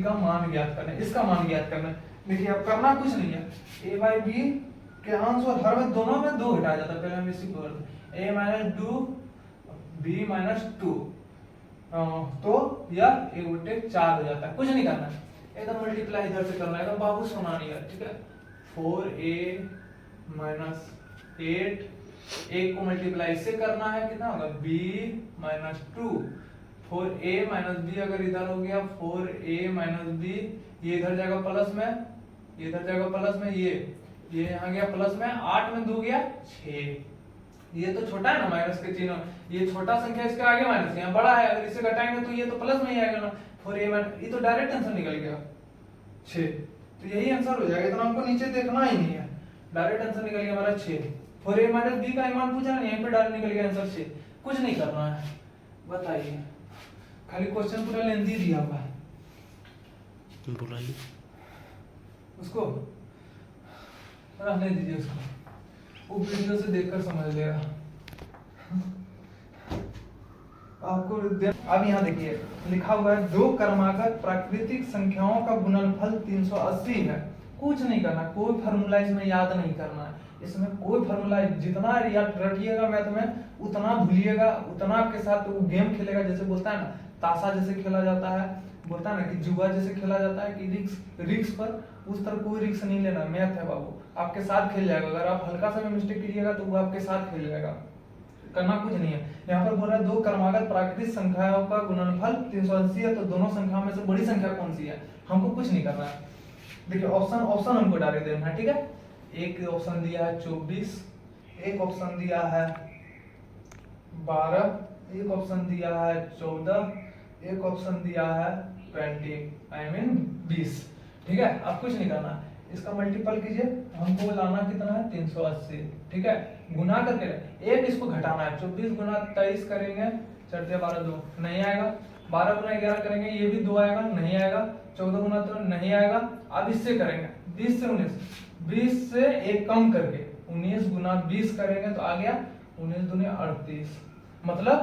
का मान ज्ञात करना है, इसका मान ज्ञात करना है। देखिए अब करना कुछ नहीं है, a बाई बी के अंश और हर में दोनों में 2 घटाया जाता है। पहले हम इसी को a माइनस 2 b माइनस 2, तो यह 1 बटे 4 हो जाता है। कुछ नहीं करना है, एकदम मल्टीप्लाई इधर से करना है, एकदम बाबू सोना नहीं है, ठीक है। 4a माइनस 8, एक को मल्टीप्लाई इससे करना है, कितना होगा b minus 2, 4a minus b अगर इधर हो गया 4a माइनस b, ये इधर जाएगा प्लस में, ये इधर जाएगा प्लस में, ये यहाँ गया प्लस में, 8 में 2 गया 6। ये तो छोटा है ना माइनस के चिन्ह, ये छोटा संख्या इसके आगे माइनस, यहाँ बड़ा है, अगर इसे घटाएंगे तो ये तो प्लस में ही आएगा ना। 4a माइनस, ये तो डायरेक्ट आंसर निकल गया 6, तो यही आंसर हो जाएगा। इतना हमको नीचे देखना ही नहीं है, डायरेक्ट आंसर निकल गया हमारा 6। 4a माइनस b का मान पूछा ना, यहीं पे डायरेक्ट निकल गया आंसर 6। कुछ नहीं करना है, बताइए, खाली क्वेश्चन पूरा लेंथी दिया हुआ है, बुलाइए उसको रहने दीजिए, उसको वो वीडियो से देखकर समझ लेगा। आपको अब यहाँ देखिए लिखा हुआ है 2 क्रमागत प्राकृतिक संख्याओं का गुणनफल 380 है। कुछ नहीं करना, कोई फार्मूला इसमें याद नहीं करना है, इसमें कोई फार्मूला, जितना याद रटिएगा मैथ में उतना भूलिएगा, उतना आपके साथ वो गेम खेलेगा। जैसे बोलता है ना ताशा जैसे खेला जाता है, बोलता है ना कि जुआ जैसे खेला जाता है कि रिक्स पर, उस तरह कोई रिक्स नहीं लेना। मैथ है बाबू, आपके साथ खेल जाएगा। अगर आप हल्का सा भी मिस्टेक कीजिएगा तो वो आपके साथ खेल जाएगा, करना कुछ नहीं है। यहाँ पर बोल रहा है 2 क्रमागत प्राकृतिक संख्याओं का गुणनफल 380 है, तो दोनों संख्याओं में से बड़ी संख्या कौन सी है, हमको कुछ नहीं करना है। देखिए ऑप्शन हमको डायरेक्ट देना है, ठीक है। एक ऑप्शन दिया है 24, एक ऑप्शन दिया है 12, एक ऑप्शन दिया है 14, एक ऑप्शन दिया है 20, ठीक है। अब कुछ नहीं करना, इसका मल्टीपल कीजिए, हमको लाना कितना है 380, ठीक है। गुना करके एक इसको घटाना है, 24 गुना 23 करेंगे, 4 12 2 नहीं आएगा, 12 गुना 11 करेंगे, ये भी 2 आएगा, नहीं आएगा, 14 गुना 3 नहीं आएगा। अब इससे करेंगे 20 से 19, 20 से एक कम करके 19 गुना 20 करेंगे तो आ गया 19 दूनी 38, मतलब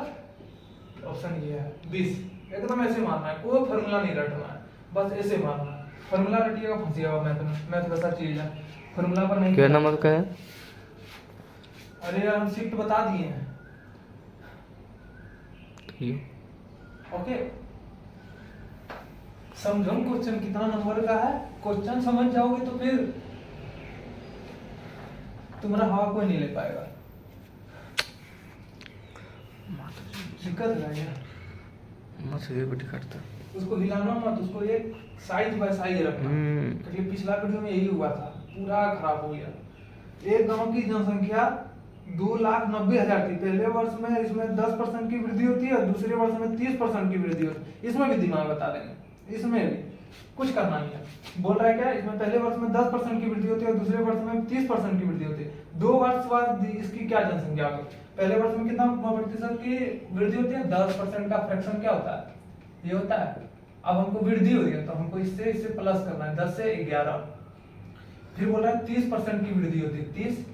ऑप्शन ये है 20। एकदम ऐसे मानना है, कोई फॉर्मूला नहीं रटना है, बस ऐसे मानना है। फॉर्मूला रटिएगा फंसिएगा मैथ में, मैथ वैसा चीज है, फॉर्मूला पर नहीं। क्या नंबर का है? अरे यार हम शिफ्ट बता दिए हैं, ओके। समझो क्वेश्चन कितना नंबर का है, क्वेश्चन समझ जाओगे तो फिर तुम्हारा हवा कोई नहीं ले पाएगा, दिक्कत है यार। उसको हिलाना मत, उसको एक साइज बाय साइज रखना, क्योंकि पिछला वीडियो में यही हुआ था, पूरा खराब हो गया। एक गांव की जनसंख्या 2,90,000 थी। पहले वर्ष में इसमें 10% की वृद्धि होती है, दूसरे वर्ष में 30% की वृद्धि होती है। इसमें भी दिमाग बता देंगे, इसमें भी कुछ करना नहीं है। बोल रहा है क्या, इसमें पहले वर्ष में 10% की वृद्धि होती है और दूसरे वर्ष में 30% की वृद्धि होती है। 2 वर्ष बाद इसकी क्या जनसंख्या होगी, पहले वर्ष में कितना प्रतिशत की वृद्धि होती है, 10% का फ्रैक्शन क्या होता है, ये होता है। अब हमको वृद्धि हो रही है तो हमको इससे प्लस करना है, 10 से 11। फिर बोल रहा है 30% की वृद्धि होती है, 30,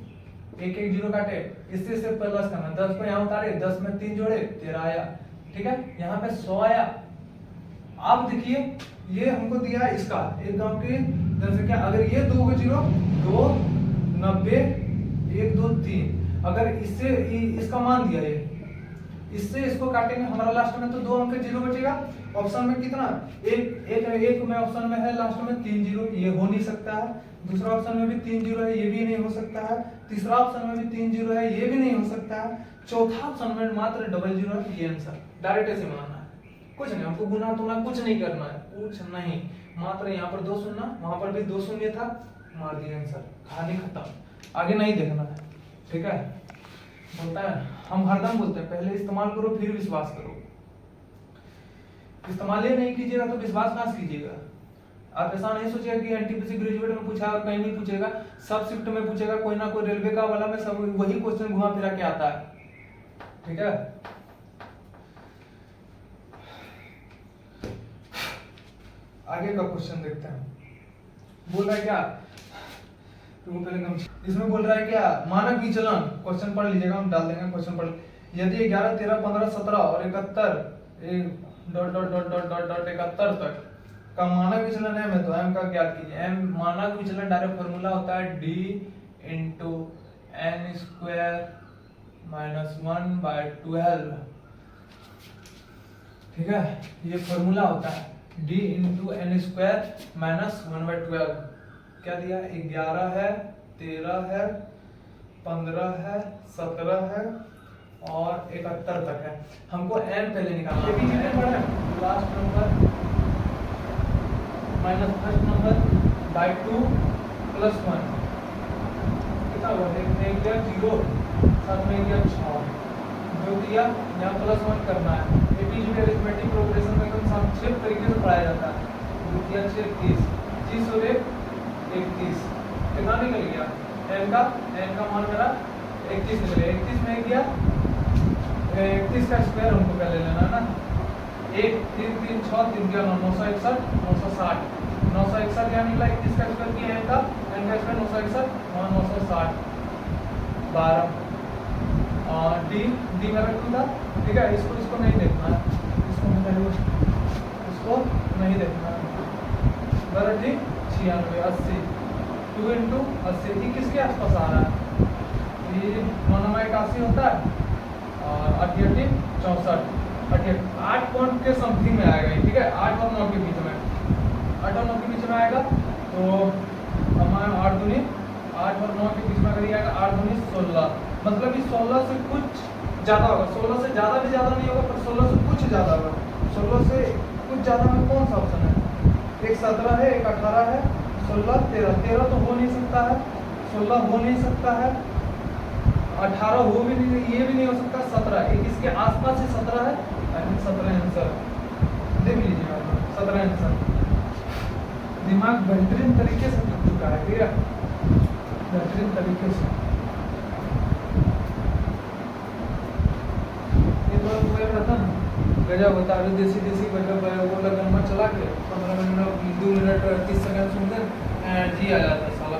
एक 0 काटे, इससे प्लस करना है, 10 को यहाँ उतारे, 10 में 3 जोड़े 13 आया, ठीक है। यहाँ पे 100 आया। अब देखिए ये हमको दिया है इसका, एक गांव की जनसंख्या, अगर ये 2 को 0, 2, 90, 1 2 3, अगर इससे इसका मान दिया है, इससे इसको काटेंगे हमारा लास्ट में तो 2 अंक 0 बचेगा। ऑप्शन में कितना, एक में ऑप्शन में है लास्ट में 3 0, ये हो नहीं सकता है। दूसरा ऑप्शन में भी 3 0 है, ये भी नहीं हो सकता है। तीसरा ऑप्शन में भी 3 0 है, ये भी नहीं हो सकता है। चौथा ऑप्शन में मात्र 00 है, ये आंसर डायरेक्ट ऐसे मानना है, कुछ नहीं, हमको गुना तुना कुछ नहीं करना है, कुछ नहीं, मात्र यहाँ पर 2 शून्य, वहां पर भी 2 शून्य था, मार दिया आंसर, कहानी खत्म, आगे नहीं देखना है, ठीक है। बोलता है, हम हरदम बोलते हैं पहले इस्तेमाल करो फिर विश्वास करो। इस्तेमाल ही नहीं कीजिएगा तो विश्वास कहां से कीजिएगा। आप ऐसा नहीं सोचिएगा कि एनटीपीसी ग्रेजुएट में पूछा और कहीं नहीं पूछेगा, सब शिफ्ट में पूछेगा, कोई ना कोई रेलवे का वाला में सब वही क्वेश्चन घुमा फिरा के आता है, ठीक है। आगे का क्वेश्चन देखते हैं। बोल रहा है क्या, तो पहले इसमें बोल रहा है क्या, मानक विचलन, क्वेश्चन पढ़ लीजिएगा, हम डाल देंगे क्वेश्चन पढ़। यदि 11, 13, 15, 17 और 71 dot dot dot dot dot dot 71 तक का मानक विचलन m है तो m का ज्ञात कीजिए। m मानक विचलन डायरेक्ट फॉर्मूला होता है d into n square minus 1/12। ठीक है, ये फॉर्मूला होता है d into n square minus 1/12। क्या दिया, 11 है, 13 है, 15 है, 17 है और 71 तक है। हमको n पहले निकालना है। कितने पढ़े, last number minus first number by 2 plus 1 कितना हुआ, एक दिया 0, साथ में दिया 6 जो दिया, यहाँ प्लस 1 करना है। एपीजी अरिथमेटिक प्रोग्रेशन में एकदम संक्षिप्त तरीके से पढ़ाया जाता है। जो दिया 30 30 और 1 31 कितना निकल गया, n का मान मेरा 31 निकले। 31 में गया 31 का स्क्वायर हमको पहले लेना है ना, 1 3 3 6 3 गया 961 960 961 क्या निकला, 31 का स्क्वायर किया n का स्क्वायर 961 960 12 और d मेरा 2 था। ठीक है, इसको नहीं देखना है, इसको नहीं देखना है। बराबर ठीक, 96 80 2 इंटू 80 ये किसके आसपास आ रहा है, ये 981 होता है और 88 64 8 पॉइंट के समथिंग में आएगा। ठीक है, 8 और 9 के बीच में, 8 और 9 के बीच में आएगा तो हमारा 8 दूनी 8 और 9 के बीच में अगर ये आएगा 8 दूनी 16, मतलब ये 16 से कुछ ज़्यादा होगा। 16 से ज़्यादा भी ज़्यादा नहीं होगा पर 16 से कुछ ज़्यादा होगा। 16 से कुछ ज़्यादा में कौन सा ऑप्शन है, एक 17 है, एक 18 है, 16 13 13 तो हो नहीं सकता है, 16 हो नहीं सकता है, 18 हो भी नहीं, ये भी नहीं हो सकता, 17 एक इसके आसपास से 17 है, 17 आंसर देख लीजिएगा। 17 आंसर, दिमाग बेहतरीन तरीके से थक चुका है। ठीक है, बेहतरीन तरीके से ये तो रहता ना गजब होता है। देसी गजब वो लगन चला के 15 मिनट 2 मिनट 30 सेकंड सुनते जी आ जाता है साला।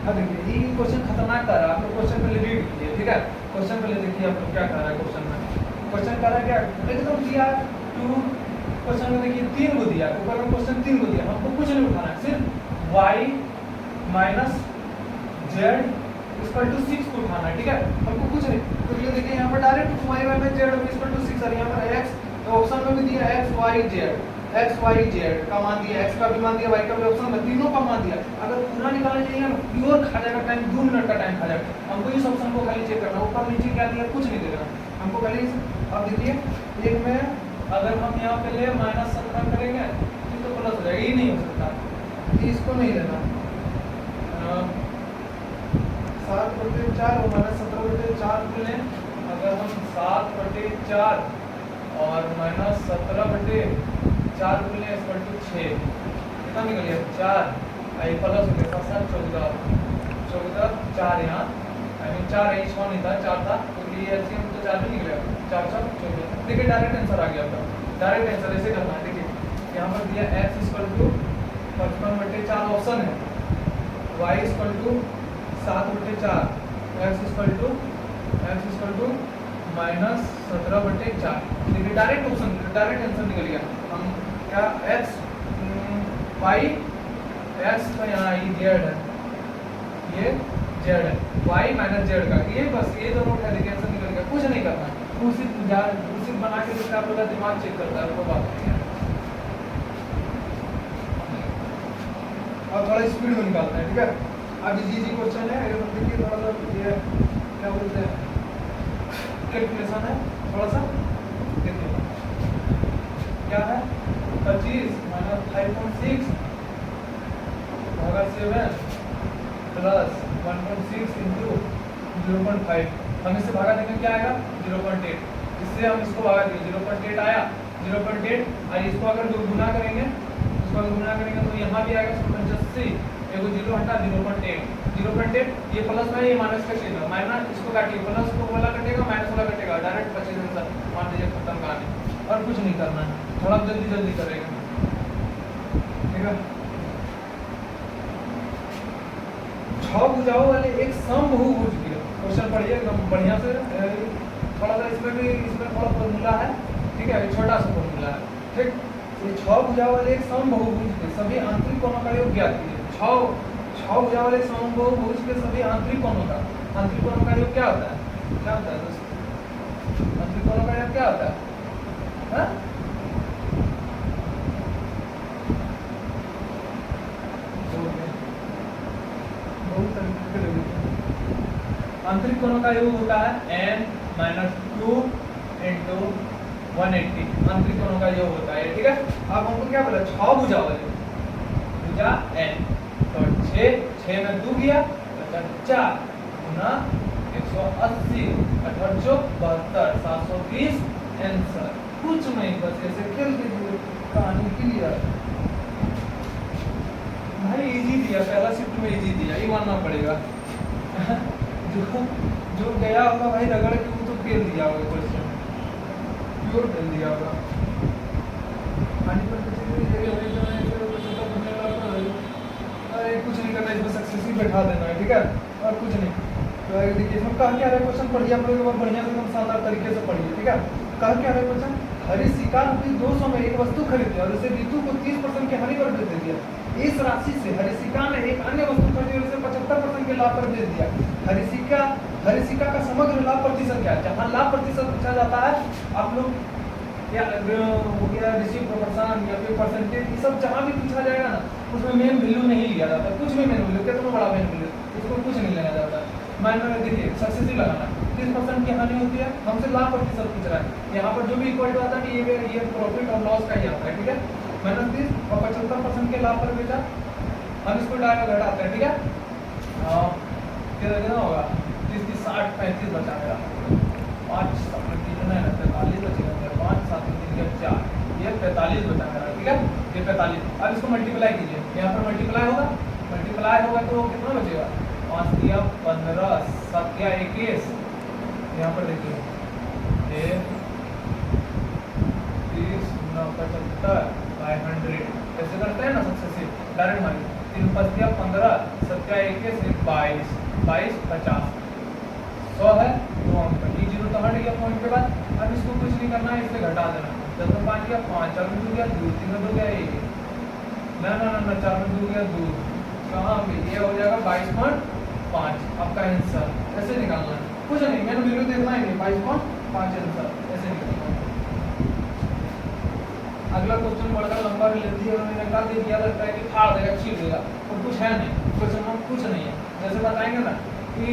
हाँ देखिए, ये क्वेश्चन खतरनाक कर रहा है, आप लोग क्वेश्चन पहले रीड कीजिए। ठीक है, क्वेश्चन पहले देखिए आप लोग क्या कर रहा है। क्वेश्चन कर रहा है क्या, एकदम दिया 2 क्वेश्चन में देखिए 3 को दिया, ऊपर में क्वेश्चन 3 को दिया, हमको कुछ नहीं उठाना है, सिर्फ y minus z equal to 6 को उठाना है। ठीक है, हमको कुछ नहीं, तो ये देखिए यहाँ पर direct y minus z equal to 6 और यहाँ पर x, तो ऑप्शन में भी दिया x y z का मान दिया, x का भी मान दिया, y का भी ऑप्शन में तीनों का मान दिया। अगर पूरा निकालना चाहिए ना, प्योर खा जाएगा टाइम, 2 मिनट का टाइम खा जाएगा। हमको इस ऑप्शन को खाली चेक करना, ऊपर नीचे क्या दिया कुछ नहीं देना हमको खाली। अब देखिए एक में अगर हम यहाँ पे ले माइनस 17 करेंगे तो प्लस हो जाएगा, ये नहीं हो सकता, इसको नहीं लेना। 7/4 और माइनस 17/4 को लें, अगर हम 7/4 और माइनस 17/4 को लें इक्वल टू 6, कितना निकल गया 4, आई प्लस हो गया 7 14 4 यहाँ, आई मीन 4 है, 6 नहीं था 4 था, तो ये एलसीएम तो 4 भी निकलेगा, 4 4 14। देखिए डायरेक्ट आंसर आ गया था, डायरेक्ट आंसर ऐसे करना है। देखिए यहाँ पर दिया x इक्वल टू 55/4 ऑप्शन है, y equal to 7/4, x equal to minus 17/4। देखिए डायरेक्ट ऑप्शन, डायरेक्ट आंसर निकल गया। हम क्या x y x का यहाँ ये z है, ये z है, y माइनस z का, ये बस ये दोनों का देखिए आंसर निकल गया, कुछ नहीं करना। उसी बना के जिससे आप लोग का दिमाग चेक करता है, वो बात नहीं है। और थोड़ा स्पीड में निकालना है। ठीक है, अब जी क्वेश्चन है, देखिए थोड़ा सा ये क्या बोलते हैं कैलकुलेशन है, थोड़ा सा देखिए क्या है, 25 माइनस 5.6 भागा 7 प्लस 1.6 इंटू 0.5, हम इससे भागा देंगे क्या आएगा 0.8, इससे हम इसको भागा देंगे 0.8 आया, 0.8 और इसको अगर गुना करेंगे, तो यहाँ भी आएगा 85, एगो 0 हटा 0.8 ये प्लस में ये माइनस का चिन्ह, माइनस इसको काटिए, प्लस को वाला कटेगा माइनस वाला कटेगा, डायरेक्ट 25 आंसर मान लीजिए खत्म कहानी। और कुछ नहीं करना है, थोड़ा जल्दी करेगा। ठीक है, 6 भुजाओं वाले एक समबहुभुज के, क्वेश्चन पढ़िए एकदम बढ़िया से, थोड़ा सा इसमें थोड़ा फॉर्मूला है, ठीक है, छोटा सा फॉर्मूला है, ठीक। ये 6 भुजाओं वाले एक समबहुभुज के सभी आंतरिक कोणों का योग ज्ञात कीजिए। 6 भुजाओं वाले समबहुभुज के सभी आंतरिक कोणों का योग क्या होता है? क्या होता है दोस्तों? आंतरिक कोणों का योग क्या होता है? हाँ? आंतरिक कोणों का योग होता है n - 2 × 180, आंतरिक कोणों का योग होता है, ठीक है। अब हमको क्या बोला? 6 भुजा वाले, भुजा n, तो 6 में 2 गया तो 4 गुना 180, 1872, 720 आंसर। कुछ नहीं, बस ऐसे खेल लीजिए कहानी क्लियर। भाई इजी दिया, पहला शिफ्ट में इजी दिया, ये मानना पड़ेगा। जो गया होगा भाई रगड़ के वो तो फेल दिया होगा क्वेश्चन, प्योर फेल दिया होगा। अरे कुछ नहीं करना, इसमें सक्सेसिव बैठा देना है, ठीक है, और कुछ नहीं। तो देखिए इसमें कहा क्या रहा है क्वेश्चन, पढ़िए आप लोग बढ़िया से एकदम शानदार तरीके से पढ़िए, ठीक है। कहा क्या रहा है क्वेश्चन, हरिसिका ₹200 में एक वस्तु खरीदी और उसे ऋतु को 30% की हानि पर बेच दिया। इस राशि से हरिसिका ने एक अन्य वस्तु खरीदी और उसे 75% के लाभ पर बेच दिया। हरिसिका का समग्र लाभ प्रतिशत क्या है? जहाँ लाभ प्रतिशत पूछा जाता है, आप लोग या रिसीव प्रोपोर्शन या फिर परसेंटेज, ये सब जहाँ भी पूछा जाएगा ना, उसमें मेन वैल्यू नहीं लिया जाता, कुछ भी मेन वैल्यू, कितना बड़ा मेन वैल्यू, इसको कुछ नहीं लेना जाता। मान लो देखिए सक्सेसिव लगाना, 30% की हानि होती है, हमसे लाभ प्रतिशत पूछ रहा है, यहाँ पर जो भी इक्वल आता है ये प्रॉफिट और लॉस का ही आता है, ठीक है। -30 और 75% के लाभ पर बेचा, हम इसको डायरेक्ट घटाते हैं, ठीक है। कितना होगा? 30 30 60 35 बचा मेरा, 5 7 कितना है, 45 बचेगा, 5 7 3 4, ये 45 बचा मेरा, ठीक है, ये 45। अब इसको मल्टीप्लाई कीजिए, यहाँ पर मल्टीप्लाई होगा तो कितना बचेगा? 5 दिया 15, 7 दिया 21, यहाँ पर देखिए 30 × 75 500, ऐसे करते हैं ना सक्सेसिव डायरेक्ट मार्क। 3 5 दिया 15, 7 दिया 21, 22 22 50, 100 है, 2 अंक, ये 0 तो हट गया पॉइंट के बाद। अब इसको कुछ नहीं करना है, इससे घटा देना। 10 में 5 गया 5, 4 में 2 गया 2, 3 में 2 गया 1, ना 4 में 2 गया 2, कहाँ पे ये हो जाएगा 22.5 आपका आंसर। ऐसे निकालना है, कुछ नहीं, मैंने वीडियो देखना ही नहीं, 22.5 आंसर ऐसे निकालना है। अगला क्वेश्चन बढ़कर लंबा भी लेती है, उन्होंने निकाल दिया, लगता है कि फाड़ देगा, छील देगा, और कुछ है नहीं, क्वेश्चन में कुछ नहीं है। जैसे बताएंगे ना कि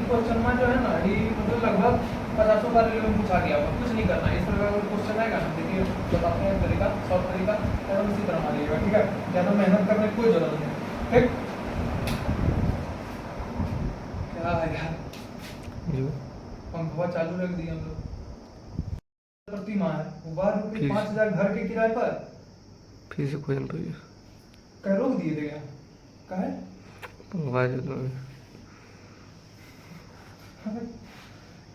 क्वेश्चन में जो है ना, ये मतलब लगभग 50 बार में पूछा गया होगा, कुछ नहीं करना है। इस तरह का क्वेश्चन आएगा ना, देखिए बताते हैं तरीका, शॉर्ट तरीका, एकदम इसी तरह मारिएगा, ठीक है, ज़्यादा मेहनत करने की कोई जरूरत नहीं, ठीक। क्या है यार, पंखा चालू रख दिया हम लोग। प्रतिमा है, वह रुपये 5000 घर के किराए पर, फिर से क्वेश्चन पढ़िए, क्या रोक दिए थे क्या? कहे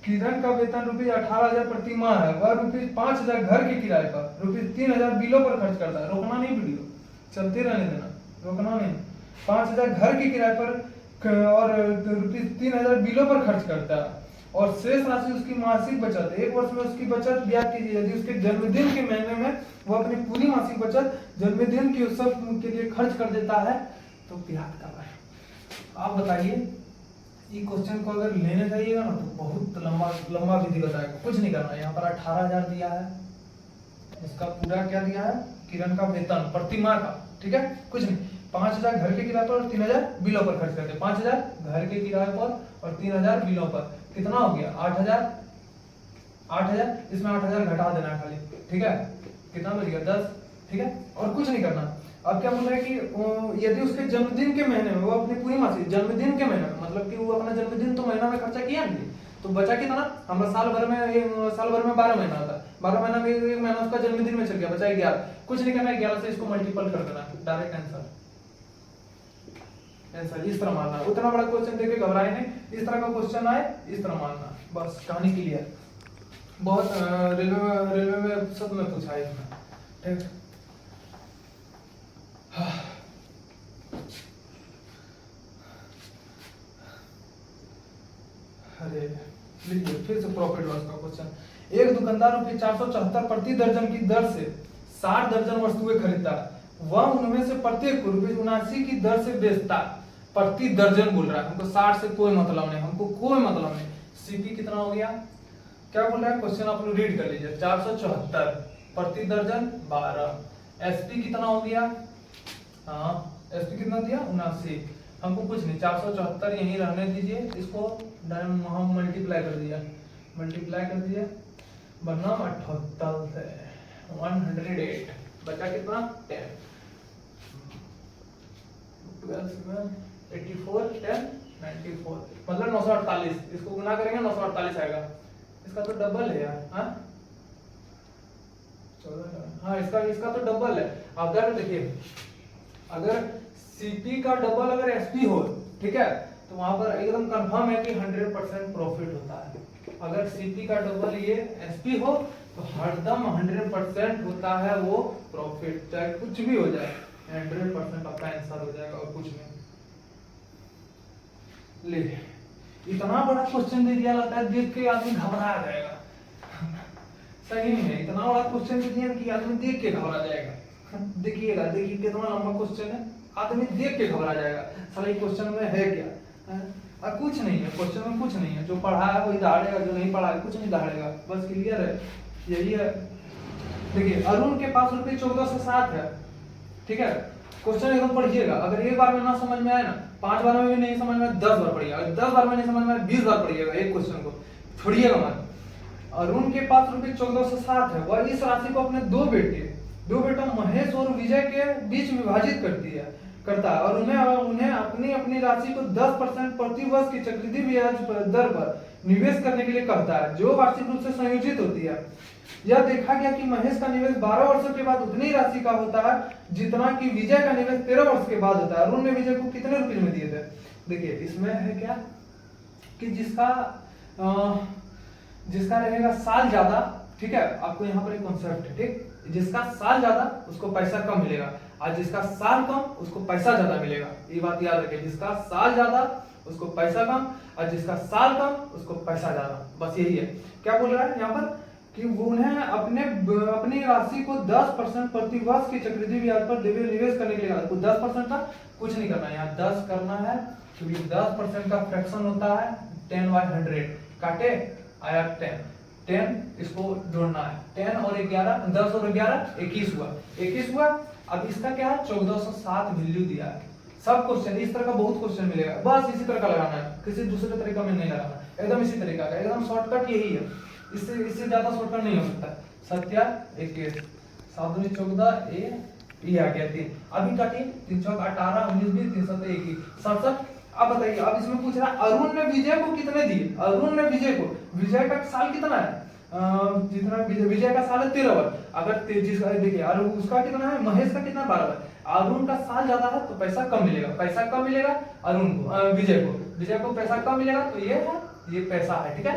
किरण का वेतन ₹18,000 प्रति माह है, वह ₹5,000 घर के किराए पर, ₹3,000 बिलों पर खर्च करता है। रोकना नहीं, वीडियो चलते रहने देना, रोकना नहीं। 5,000 घर के किराए पर और ₹3,000 बिलों पर खर्च करता है, और शेष राशि उसकी मासिक बचत, 1 वर्ष में उसकी बचत ज्ञात कीजिए। यदि उसके जन्मदिन के महीने में वो अपनी पूरी मासिक बचत जन्मदिन के उत्सव के लिए खर्च कर देता है तो ज्ञात करना है। आप बताइए, ये क्वेश्चन को अगर लेने जाइएगा ना तो बहुत लंबा विधि बताएगा, कुछ नहीं करना। यहाँ पर 18,000 दिया है, इसका पूरा क्या दिया है? किरण का वेतन प्रति माह का, ठीक है, कुछ नहीं। 5,000 घर के किराए पर और 3,000 बिलों पर खर्च करते हैं। 5,000 घर के किराए पर और 3,000 बिलों पर, कितना हो गया? 8,000, इसमें 8,000 घटा देना है खाली, ठीक है, कितना बच गया? 10, ठीक है, और कुछ नहीं करना। अब क्या बोल रहा है कि यदि उसके जन्मदिन के महीने में वो अपनी पूरी मासिक, जन्मदिन के महीने में मतलब कि वो अपना जन्मदिन तो महीना में खर्चा किया नहीं, तो बचा कितना? हमारा साल भर में 12 महीना होता है, 12 महीना में 1 महीना उसका जन्मदिन में चल गया, बचा 11। कुछ नहीं करना, 11 से इसको मल्टीपल कर देना, डायरेक्ट आंसर इस तरह मानना। उतना बड़ा क्वेश्चन देके घबराए नहीं, इस तरह का क्वेश्चन आए इस तरह मानना, बस कहानी क्लियर। बहुत रेलवे में सब में पूछा है इसमें, ठीक। अरे लीजिए फिर से प्रॉफिट लॉस का क्वेश्चन। एक दुकानदार रुपये 474 प्रति दर्जन की दर से 60 दर्जन वस्तुएं खरीदता है। वह उनमें से प्रत्येक को ₹79 की दर से बेचता है। प्रति दर्जन बोल रहा है, हमको 60 से कोई मतलब नहीं, हमको कोई मतलब नहीं। सीपी कितना हो गया, क्या बोल रहा है क्वेश्चन, आप लोग रीड कर लीजिए। 474 प्रति दर्जन 12। एसपी कितना हो गया, हाँ एसपी कितना दिया 79। हमको कुछ नहीं, 474 यहीं रहने दीजिए, इसको हम मल्टीप्लाई कर दिया, मल्टीप्लाई कर दिया वरना 78 से 108 बचा कितना 10, 84 10 94 मतलब 948। इसको गुना करेंगे 948 आएगा। इसका तो डबल है यार, हाँ इसका तो डबल है। अगर देखिए अगर सीपी का डबल अगर एसपी हो, ठीक है, तो वहां पर एकदम कंफर्म है कि 100% प्रॉफिट होता है। अगर सीपी का डबल ये एसपी हो तो हरदम 100% होता है वो प्रॉफिट, चाहे कुछ भी हो जाए 100% आपका आंसर हो जाएगा और कुछ नहीं। ले इतना बड़ा क्वेश्चन दे दिया, लगता है देख के आदमी घबरा जाएगा। सही में इतना बड़ा क्वेश्चन दे दिया कि आदमी देख के घबरा जाएगा। देखिएगा, देखिए कितना लंबा क्वेश्चन है, आदमी देख के घबरा जाएगा। साला ये क्वेश्चन में है क्या, कुछ नहीं है क्वेश्चन में, कुछ नहीं है। जो पढ़ा है वही दहाड़ेगा, जो नहीं पढ़ा है कुछ नहीं दहाड़ेगा। बस क्लियर है, यही है। देखिए अरुण के पास रुपये 1407 है, ठीक है। क्वेश्चन एकदम पढ़िएगा, अगर एक बार में ना समझ में आए ना, 5 बार में भी नहीं समझ में, 10 बार पढ़िएगा। 10 बार में नहीं समझ में 20 बार पढ़िएगा एक क्वेश्चन को, छोड़िएगा मत। अरुण के पास रुपये 1407 है, वह इस राशि को अपने दो बेटों महेश और विजय के बीच विभाजित करता है और उन्हें अपनी अपनी राशि को 10% प्रति वर्ष की चक्रवृद्धि ब्याज दर पर निवेश करने के लिए कहता है, जो वार्षिक रूप से संयोजित होती है। यह देखा गया कि महेश का निवेश 12 वर्षों के बाद उतनी राशि का होता है जितना कि विजय का निवेश 13 वर्ष के बाद होता है। अरुण ने विजय को कितने रुपए में दिए थे? देखिए इसमें है क्या कि जिसका रहेगा साल ज्यादा, ठीक है, आपको यहाँ पर एक कॉन्सेप्ट है, ठीक, जिसका साल ज्यादा उसको पैसा कम मिलेगा और जिसका साल कम उसको पैसा ज्यादा मिलेगा। ये बात याद रखिए, जिसका साल ज्यादा उसको पैसा कम और जिसका साल कम उसको पैसा ज्यादा। बस यही है। क्या बोल रहा है यहाँ पर कि वो उन्हें अपनी राशि को 10% प्रति वर्ष की चक्रवृद्धि ब्याज पर निवेश करने के लिए, आपको 10% का कुछ नहीं करना है, यहाँ 10 करना है क्योंकि 10% का फ्रैक्शन होता है 10/100, काटे आया 10 इसको जोड़ना है, 10 और 11 10 और 11 21 हुआ। अब इसका क्या है 1407 वैल्यू दिया है। सब क्वेश्चन इस तरह का बहुत क्वेश्चन मिलेगा, बस इसी तरह का लगाना है, किसी दूसरे तरीका में नहीं लगाना, एकदम इसी तरीका का, एकदम शॉर्टकट यही है, इससे ज्यादा शॉर्टकट नहीं हो सकता। सत्या 21 7 दूनी 14 ये आ गया 3, अभी काटिए 3 चौक 18 19 20 3 7 21 67। अब बताइए, अब इसमें पूछ रहा है अरुण ने विजय को कितने दिए। अरुण ने विजय का साल कितना है, जितना विजय का साल है 13 वर्ष। अगर देखिए अरुण उसका कितना है, महेश का कितना 12 वर्ष। अरुण का साल ज्यादा है तो पैसा कम मिलेगा अरुण को, विजय को पैसा कम मिलेगा, तो ये पैसा है, ठीक है।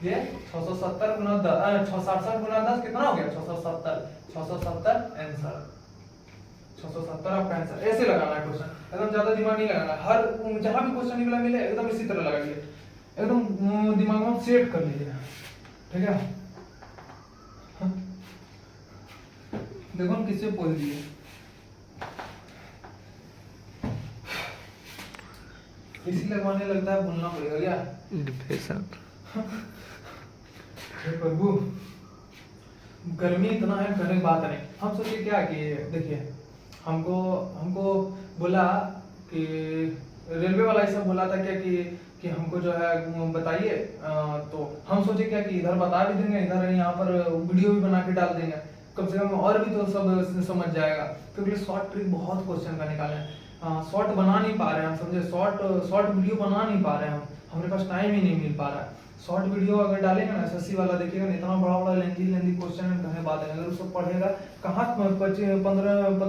ये 670 गुना 10 667 गुना 10 कितना हो गया 670 आंसर, 670 आपका आंसर। ऐसे लगाना है क्वेश्चन, एकदम ज्यादा दिमाग नहीं लगाना। हर जहां भी क्वेश्चन निकला मिले एकदम इसी तरह लगाइए, एकदम दिमाग में सेट कर लीजिए, ठीक है। देखो हम किससे पूछ दिए, इसी लगवाने लगता है, बोलना पड़ेगा क्या डिप्रेशन। प्रभु गर्मी इतना है, करने की बात नहीं। हम सोचे क्या कि देखिए हमको बोला कि रेलवे वाला ऐसा बोला था क्या कि हमको जो है बताइए, तो हम सोचे क्या कि इधर बता भी देंगे, इधर यहाँ पर वीडियो भी बना के डाल देंगे, कम से कम और भी तो सब समझ जाएगा, क्योंकि शॉर्ट ट्रिक बहुत क्वेश्चन का निकाले हैं। शॉर्ट बना नहीं पा रहे हैं हम, समझे, शॉर्ट वीडियो बना नहीं पा रहे हैं हम, हमारे पास टाइम ही नहीं मिल पा रहा है। शॉर्ट वीडियो अगर डालेंगे ना, एसएससी वाला देखिएगा ना, इतना बड़ा लेंदी क्वेश्चन है, कहने बात है। अगर उसको पढ़ेगा कहाँ 15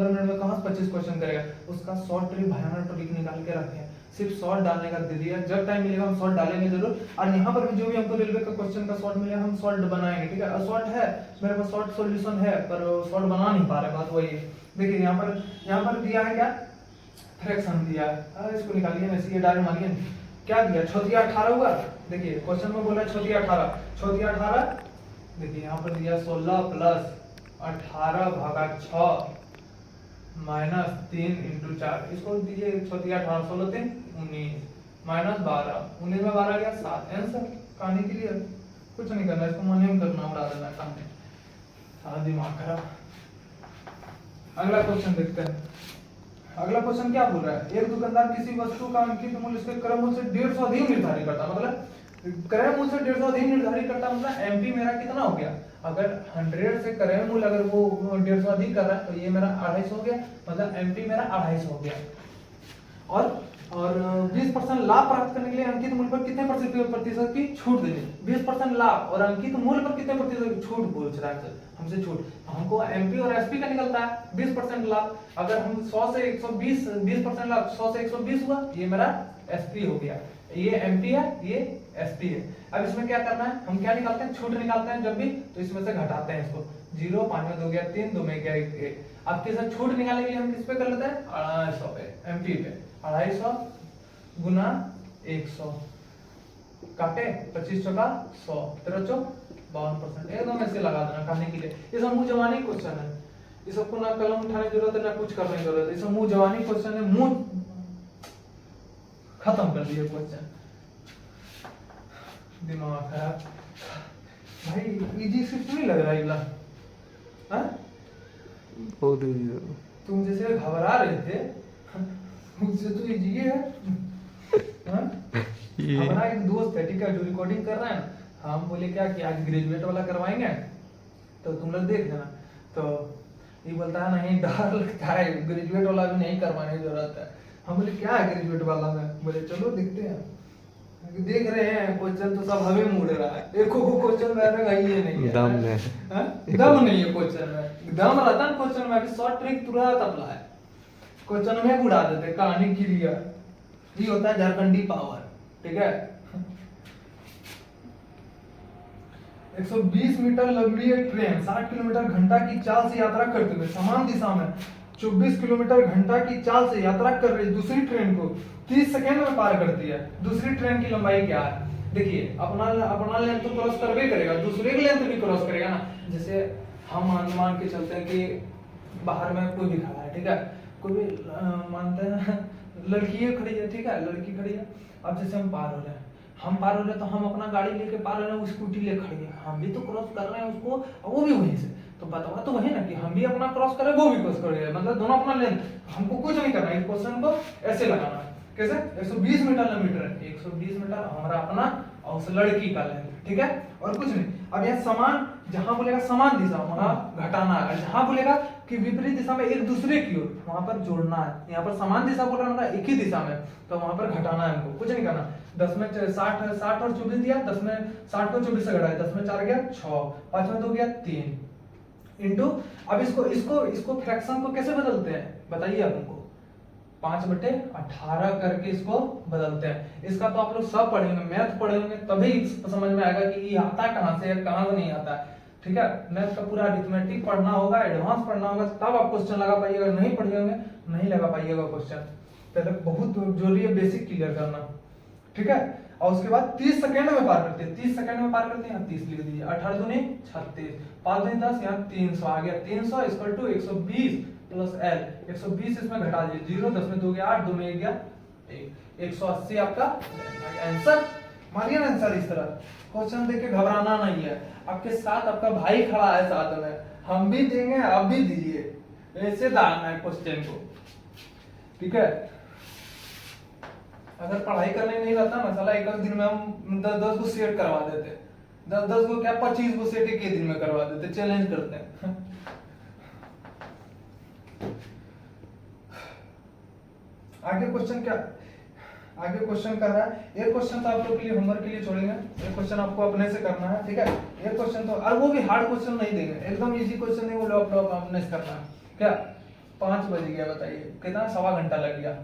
मिनट में कहाँ 25 क्वेश्चन करेगा, उसका शॉर्ट ट्रिक भयानक ट्रिक निकाल के रखे हैं, सिर्फ शॉर्ट डालने का दे दिया। जब टाइम मिलेगा हम शॉर्ट डालेंगे जरूर, और यहाँ पर भी जो भी हमको रेलवे का क्वेश्चन का शॉर्ट मिलेगा हम शॉर्ट बनाएंगे, ठीक है। शॉर्ट है मेरे पास, शॉर्ट सॉल्यूशन है, पर शॉर्ट बना नहीं पा रहे, बात वही है। देखिए यहाँ पर दिया है क्या, फ्रैक्शन दिया है, इसको निकालिए ना, इसी डायरेक्ट मारिए क्या दिया, चौथिया 18 हुआ। देखिए क्वेश्चन में बोला चौथिया 18, चौथिया 18, देखिए यहाँ पर दिया 16 प्लस 18 भागा 6 माइनस 3 इंटू 4, इसको दीजिए चौथिया 18, 16 3 19 माइनस 12, 19 में 12 गया 7, आंसर। कहानी के लिए कुछ नहीं करना, इसको मन में करना, उड़ा देना कहानी, सारा दिमाग खराब। अगला क्वेश्चन देखते हैं। अगला क्वेश्चन क्या बोल रहा है, एक दुकानदार किसी वस्तु का अंकित मूल्य उसके क्रय मूल्य से 150 अधिक निर्धारित करता, मतलब क्रय मूल्य से 150 अधिक निर्धारित करता, मतलब एमपी मेरा कितना हो गया, अगर 100 से क्रय मूल्य अगर वो 150 अधिक कर रहा है तो ये मेरा 250 हो गया, मतलब एमपी मेरा 250 हो गया। और 20% लाभ प्राप्त करने के लिए अंकित मूल्य पर कितने प्रतिशत की छूट देनी, 20% लाभ और अंकित मूल्य पर कितने प्रतिशत की छूट बोल रहा है हमसे, छूट हमको एमपी और एसपी का निकलता है 20% लाभ, अगर हम 100 से 120 20% लाभ 100 से 120 हुआ, ये मेरा एसपी हो गया, ये एमपी है, ये एसपी है। अब इसमें क्या करना है, हम क्या निकालते हैं, छूट निकालते हैं जब भी, तो इसमें से घटाते हैं इसको, 0 5 में 2 गया 3, 2 में गया 1। अब किस छूट निकालने के लिए हम किस पे कर लेते हैं, 250 पे, एमपी पे 250 गुना 100 काटे 25 चौका 100, 13 चौक 52%, एकदम ऐसे लगा देना कहने के लिए। ये सब मुंह जवानी क्वेश्चन है, ये सबको ना कलम उठाने की जरूरत है ना कुछ करने की जरूरत है, ये सब मुंह जवानी क्वेश्चन है, मुंह खत्म कर दिए क्वेश्चन, दिमाग खराब भाई। इजी सिर्फ नहीं लग रहा है, हाँ बहुत इजी। तुम जैसे घबरा रहे थे मुझसे तो इजी है, हाँ? हमारा एक दोस्त है, ठीक है, जो रिकॉर्डिंग कर रहा है ना, हम बोले क्या कि आज ग्रेजुएट वाला करवाएंगे तो तुम लोग देख देना, तो ये बोलता है नहीं डर लगता है, ग्रेजुएट वाला भी नहीं करवाने की जरूरत है। हम बोले क्या है ग्रेजुएट वाला में, बोले चलो देखते हैं, देख रहे हैं क्वेश्चन तो सब हवे में उड़ रहा है, एक को क्वेश्चन में ये नहीं है, दम नहीं, दम नहीं है क्वेश्चन में, दम रहता है क्वेश्चन में, अभी शॉर्ट ट्रिक तुरंत अप्लाई, क्वेश्चन में उड़ा देते कहानी क्लियर, ये होता है झारखंडी पावर, ठीक है। 120 मीटर लंबी एक ट्रेन 60 किलोमीटर घंटा की चाल से यात्रा करते हुए समान दिशा में 24 किलोमीटर घंटा की चाल से यात्रा कर रही दूसरी ट्रेन को 30 सेकेंड में पार करती है, दूसरी ट्रेन की लंबाई क्या है। देखिए अपना लेंथ तो क्रॉस करवे करेगा, दूसरे की लेंथ भी क्रॉस करेगा ना, जैसे हम मान के चलते हैं कि बाहर में कोई भी खड़ा है, ठीक है, कोई भी मानते हैं लड़की खड़ी है, ठीक है, लड़की खड़ी है, अब जैसे हम पार हो रहे हैं, हम पार हो रहे हैं तो हम अपना गाड़ी लेके पार हो रहे हैं, स्कूटी ले खड़ी है, हम भी तो क्रॉस कर रहे हैं उसको, वो भी वहीं से, तो बताओ तो वही ना कि हम भी अपना क्रॉस करें वो भी क्रॉस कर रहे हैं, मतलब दोनों अपना लेंथ, हमको कुछ नहीं करना, इस क्वेश्चन को ऐसे लगाना है, कैसे 120 मीटर है, 120 मीटर हमारा अपना और उस लड़की का लेंथ, ठीक है, और कुछ नहीं। अब यहाँ समान, जहां बोलेगा समान दिशा वहां घटाना है, जहां बोलेगा कि विपरीत दिशा में एक दूसरे की ओर वहां पर जोड़ना है, यहाँ पर समान दिशा बोल रहा है एक ही दिशा में, तो वहां पर घटाना है, हमको कुछ नहीं करना। 10 में 60 और 24 दिया, 10 में 60 को 24 से घटाया, 10 में 4 गया 6, 5 में 2 गया 3 इंटू, अब इसको फ्रैक्शन को कैसे बदलते हैं बताइए आप हमको, 5/18 करके इसको बदलते हैं। इसका तो आप लोग सब पढ़ेंगे, मैथ पढ़ेंगे तभी समझ में आएगा कि ये आता कहां से है कहां से नहीं आता है, ठीक है। मैथ का पूरा अरिथमेटिक पढ़ना होगा, एडवांस पढ़ना होगा, तब आप क्वेश्चन लगा पाइएगा, नहीं पढ़ेंगे नहीं लगा पाइएगा क्वेश्चन, पहले बहुत जरूरी है बेसिक क्लियर करना, ठीक है। और उसके बाद 30 सेकंड में पार करते हैं, 30 सेकंड में पार करते हैं, 30 लिख दीजिए, 18 दूनी 36, 5 दूनी 10, यहाँ 300 आ गया, 300 इक्वल टू 120 प्लस एल, 120 इसमें घटा दीजिए, 0 10 में 2 गया 8, 2 में 1 गया 1, 180 आपका आंसर। मानिए ना आंसर, इस तरह क्वेश्चन देख के घबराना नहीं है, आपके साथ आपका भाई खड़ा है साथ में, हम भी देंगे आप भी दीजिए, ऐसे डालना है क्वेश्चन को, ठीक है। अगर पढ़ाई करने नहीं रहता ना साला, एक दिन में हम 10 को सेट करवा देते, 10 को क्या 25 को सेट एक दिन में करवा देते, चैलेंज करते हैं। आगे क्वेश्चन क्या, आगे क्वेश्चन कर रहा है, एक क्वेश्चन तो आप लोग के लिए होमवर्क के लिए छोड़ेंगे, एक क्वेश्चन आपको अपने से करना है, ठीक है। एक क्वेश्चन तो, और वो भी हार्ड क्वेश्चन नहीं देंगे, एकदम इजी क्वेश्चन है, वो लैपटॉप अपने से करना है। क्या 5 बज गया बताइए, कितना, 1.25 घंटा लग गया,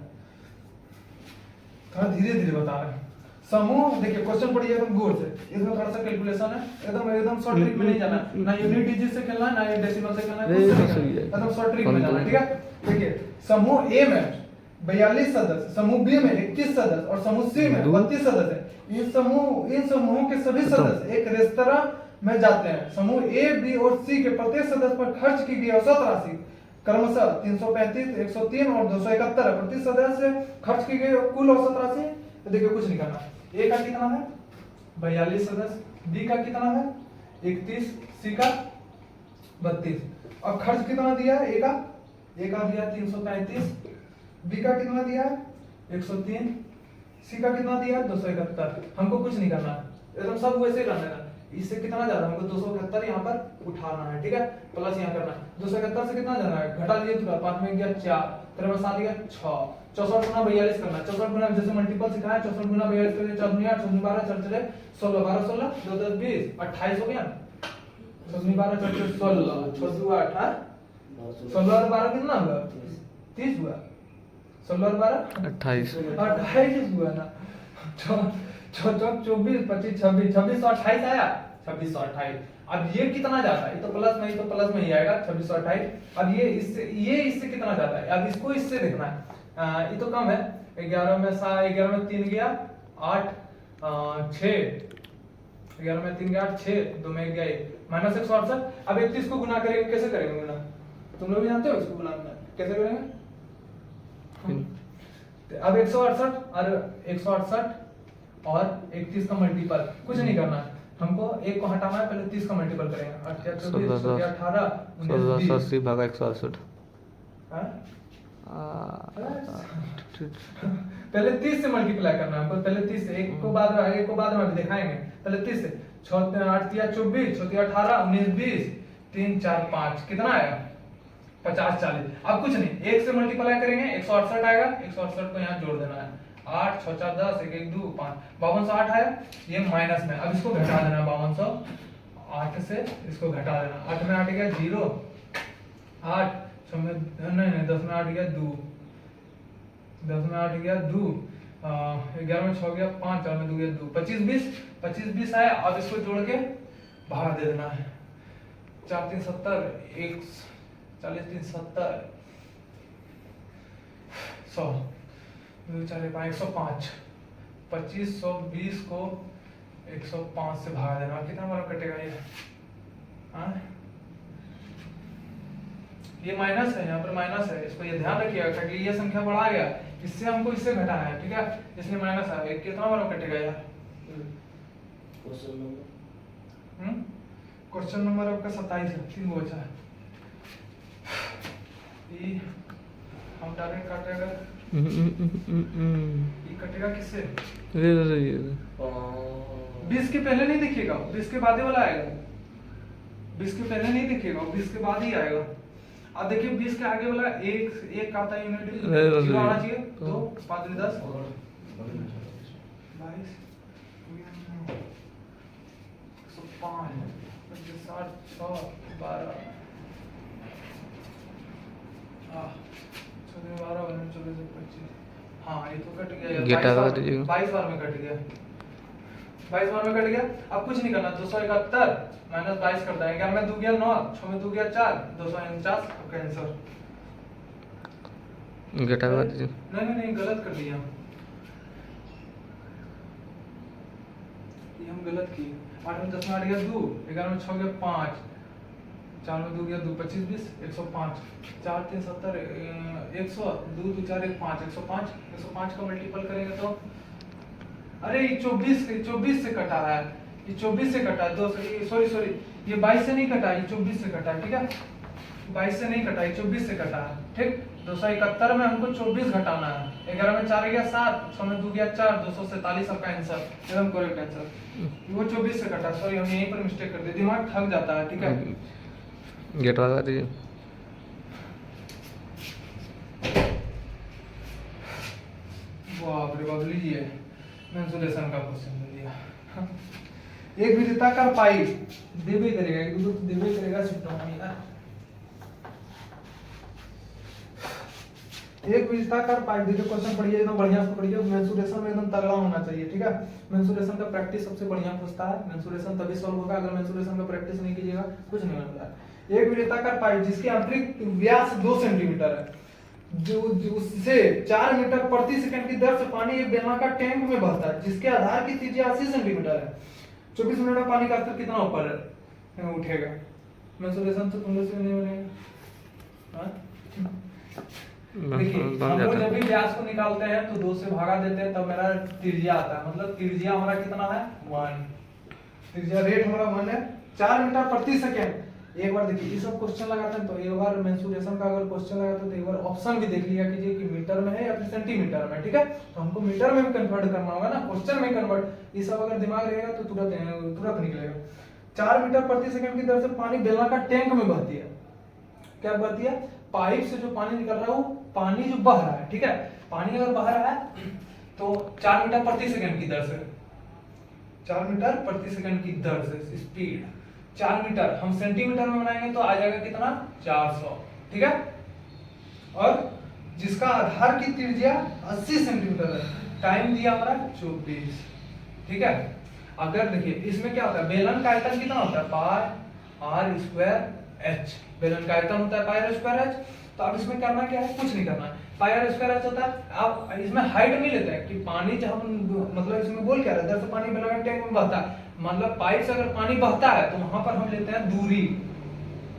थोड़ा धीरे धीरे बता रहे हैं। समूह, देखिए क्वेश्चन पढ़िए एकदम गौर से, इसमें थोड़ा सा कैलकुलेशन है, एकदम शॉर्ट ट्रिक में नहीं जाना, ना यूनिट डिजिट से खेलना है ना डेसिमल से खेलना है, एकदम शॉर्ट ट्रिक में जाना है, ठीक है। देखिए समूह ए में 42 सदस्य, समूह बी में 21 सदस्य और समूह सी में 32 सदस्य है। इन समूहों के सभी सदस्य एक रेस्तरां में जाते हैं। समूह ए, बी और सी के प्रत्येक सदस्य पर खर्च की गई औसत राशि क्रमशः 335, 103 और 271 है। प्रति सदस्य खर्च की गई कुल औसत राशि, तो देखिए कुछ नहीं करना। ए का कितना है 42 सदस्य, बी का कितना है 31, सी का 32। अब खर्च कितना दिया है ए का दिया 335, बी का कितना दिया है 103, सी का कितना दिया है 271। हमको कुछ नहीं करना है, एकदम सब वैसे ही करना है। इससे कितना ज्यादा हमको 271 यहाँ पर उठाना है, ठीक है, प्लस यहाँ करना है। 271 से कितना जाना है, घटा लिए तो 5 में गया 4, 3 में 7 गया 6, 64 गुना 42 करना है। 64 गुना जैसे मल्टीपल सिखाया, 64 गुना 42 करिए, 4 गुना 8, 4 12, 4 4 16, 12 16, 2 10 20, 28 हो गया। 4 12 4 16, 6 2 8, 16 और 12 कितना हुआ 30 हुआ। 16 और 12 28 हुआ ना। 24 24 25 26 2628 आया, 2628। अब ये कितना जाता है, ये तो प्लस में, ये तो प्लस में ही आएगा 2628। अब ये इससे कितना जाता है, अब इसको इससे देखना है। ये तो कम है, 11 में 3 गया 8, 6, 11 में 3 गया 8, 6, 2 में गया 1, माइनस 168। अब 31 को गुना करेंगे, कैसे करेंगे गुना, तुम लोग भी जानते हो इसको गुना कैसे करेंगे। अब 168 और 31 का मल्टीपल, कुछ नहीं करना है हमको, एक को हटाना है, पहले 30 का मल्टीपल करेंगे। 18 1680 भागा 168। पहले 30 से मल्टीप्लाई करना है हमको, पहले 30 से, एक को बाद में अभी दिखाएंगे। पहले 30 से 6 8 3 24, 6 3 18, 19 20, 3 4 5 कितना आया 50 40। अब कुछ नहीं, 1 से मल्टीप्लाई करेंगे 168 आएगा, 168 को यहाँ जोड़ देना है। 8 6 4 10, 1 1 2 5, 5208 आया, ये माइनस में। अब इसको घटा देना 5208 से, इसको घटा देना। 8 में 8 गया 0, 8 6 में नहीं 10 में 8 गया 2, 10 में 8 गया 2, 11 में 6 गया 5, 4 में 2 गया 2, 25 20 आया। अब इसको जोड़ के भाग दे देना है। 4 3 70, 1 40 3 70, 100, 2 4 5 105। 2520 को 105 से भाग देना, कितना बार कटेगा ये, हाँ ये माइनस है, यहाँ पर माइनस है, इसको ये ध्यान रखिएगा क्योंकि ये संख्या बढ़ा गया, इससे हमको इससे घटाना है, ठीक है, इसलिए माइनस है। कितना बार कटेगा यार, क्वेश्चन नंबर आपका 27 है, 3 बचा है। ये हम डायरेक्ट काटेगा, ये कटेगा किससे, 20 के पहले नहीं दिखेगा, 20 के बाद ही वाला आएगा, 20 के पहले नहीं दिखेगा, 20 के बाद ही आएगा। अब देखिए 20 के आगे वाला एक का आता है यूनिट, जीरो आना चाहिए। 2 5 10 22 105 60 6 12 12 24 25। हाँ ये तो कट गया, 22 बार में कट गया, 22 बार में कट गया। अब कुछ नहीं करना, 271 माइनस 22 कर देंगे। 11 में 2 गया 9, 6 में 2 गया 4, 249 आपका आंसर। नहीं गलत कर दिया, ये हम गलत किए। 8 में 10 में 8 गया 2, 11 में 6 गया 5, 4 में 2 गया 2, 25 20 105, 4 3 70, 100, 2 2 4 1 5, 105 का मल्टीपल करेंगे तो, अरे ये 24 से कटा है, ये 24 से कटा है, सॉरी ये 22 से नहीं कटा, ये 24 से कटा है, ठीक है, 22 से नहीं कटा, ये 24 से कटा है, ठीक। 271 में हमको 24 घटाना है। 11 में 4 गया 7, 6 में 2 गया 4, 247 आपका आंसर, एकदम करेक्ट आंसर। वो 24 से कटा, सॉरी हम यहीं पर मिस्टेक कर दिए, दिमाग थक जाता है, ठीक है। गेट वाला दीजिए। बाप रे बाप, लीजिए मेंसुरेशन का क्वेश्चन दे दिया। एक विद्युताकार पाइप देवे करेगा, एक विद्युत देवे करेगा सिस्टम यार। एक विद्युताकार पाइप, देखिए क्वेश्चन पढ़िए, एकदम बढ़िया से पढ़िए, मेंसुरेशन में एकदम तगड़ा होना चाहिए, ठीक है। मेंसुरेशन का प्रैक्टिस सबसे बढ़िया पूछता है, मेंसुरेशन तभी सॉल्व होगा, अगर मेंसुरेशन का प्रैक्टिस नहीं कीजिएगा कुछ नहीं होता है। एक विद्युताकार पाइप जिसकी आंतरिक व्यास 2 सेंटीमीटर है, जो उससे 4 मीटर प्रति सेकंड की दर से पानी एक बेलनाकार टैंक में बहता है जिसके आधार की त्रिज्या 80 सेंटीमीटर है। 24 मिनट में पानी का स्तर कितना ऊपर उठेगा? मेंसुरेशन तो तुम लोग से नहीं बनेगा। देखिए हम लोग जब भी व्यास को निकालते हैं तो 2 से भागा देते हैं, तब मेरा त्रिज्या आता है। मतलब त्रिज्या हमारा कितना है? 1। त्रिज्या रेट हमारा 1 है। 4 मीटर प्रति सेकंड। एक बार देखिए ये सब क्वेश्चन लगाते हैं तो एक बार मेंसुरेशन का अगर क्वेश्चन लगाते हैं तो एक बार ऑप्शन भी देख लिया कीजिए कि मीटर में है या फिर सेंटीमीटर में। ठीक है, तो हमको मीटर में भी कन्वर्ट करना होगा ना, क्वेश्चन में कन्वर्ट। ये सब अगर दिमाग रहेगा तो तुरंत निकलेगा। 4 मीटर प्रति सेकंड की दर से पानी बेलनाकार टैंक में बहती है। क्या बहती है? पाइप से जो पानी निकल रहा है वो पानी जो बह रहा है। ठीक है, पानी अगर बह रहा है तो 4 मीटर प्रति सेकंड की दर से, 4 मीटर प्रति सेकंड की दर से स्पीड 4 मीटर हम सेंटीमीटर में बनाएंगे तो आ जाएगा कितना? 400। ठीक है, और जिसका आधार की त्रिज्या 80 सेंटीमीटर है। टाइम दिया हमारा 24। ठीक है, अगर देखिए इसमें क्या होता है, बेलन का आयतन कितना होता है? पाई आर स्क्वायर एच। बेलन का आयतन होता है पाई आर स्क्वायर एच। तो अब इसमें करना क्या है? कुछ नहीं करना है। पाई आर स्क्वायर एच होता है। अब इसमें हाइट नहीं लेते हैं कि पानी जब हम मतलब इसमें बोल क्या रहा है, दर से पानी बेलनाकार टैंक में बहता है। मतलब पाइप से अगर पानी बहता है तो वहां पर हम लेते हैं दूरी।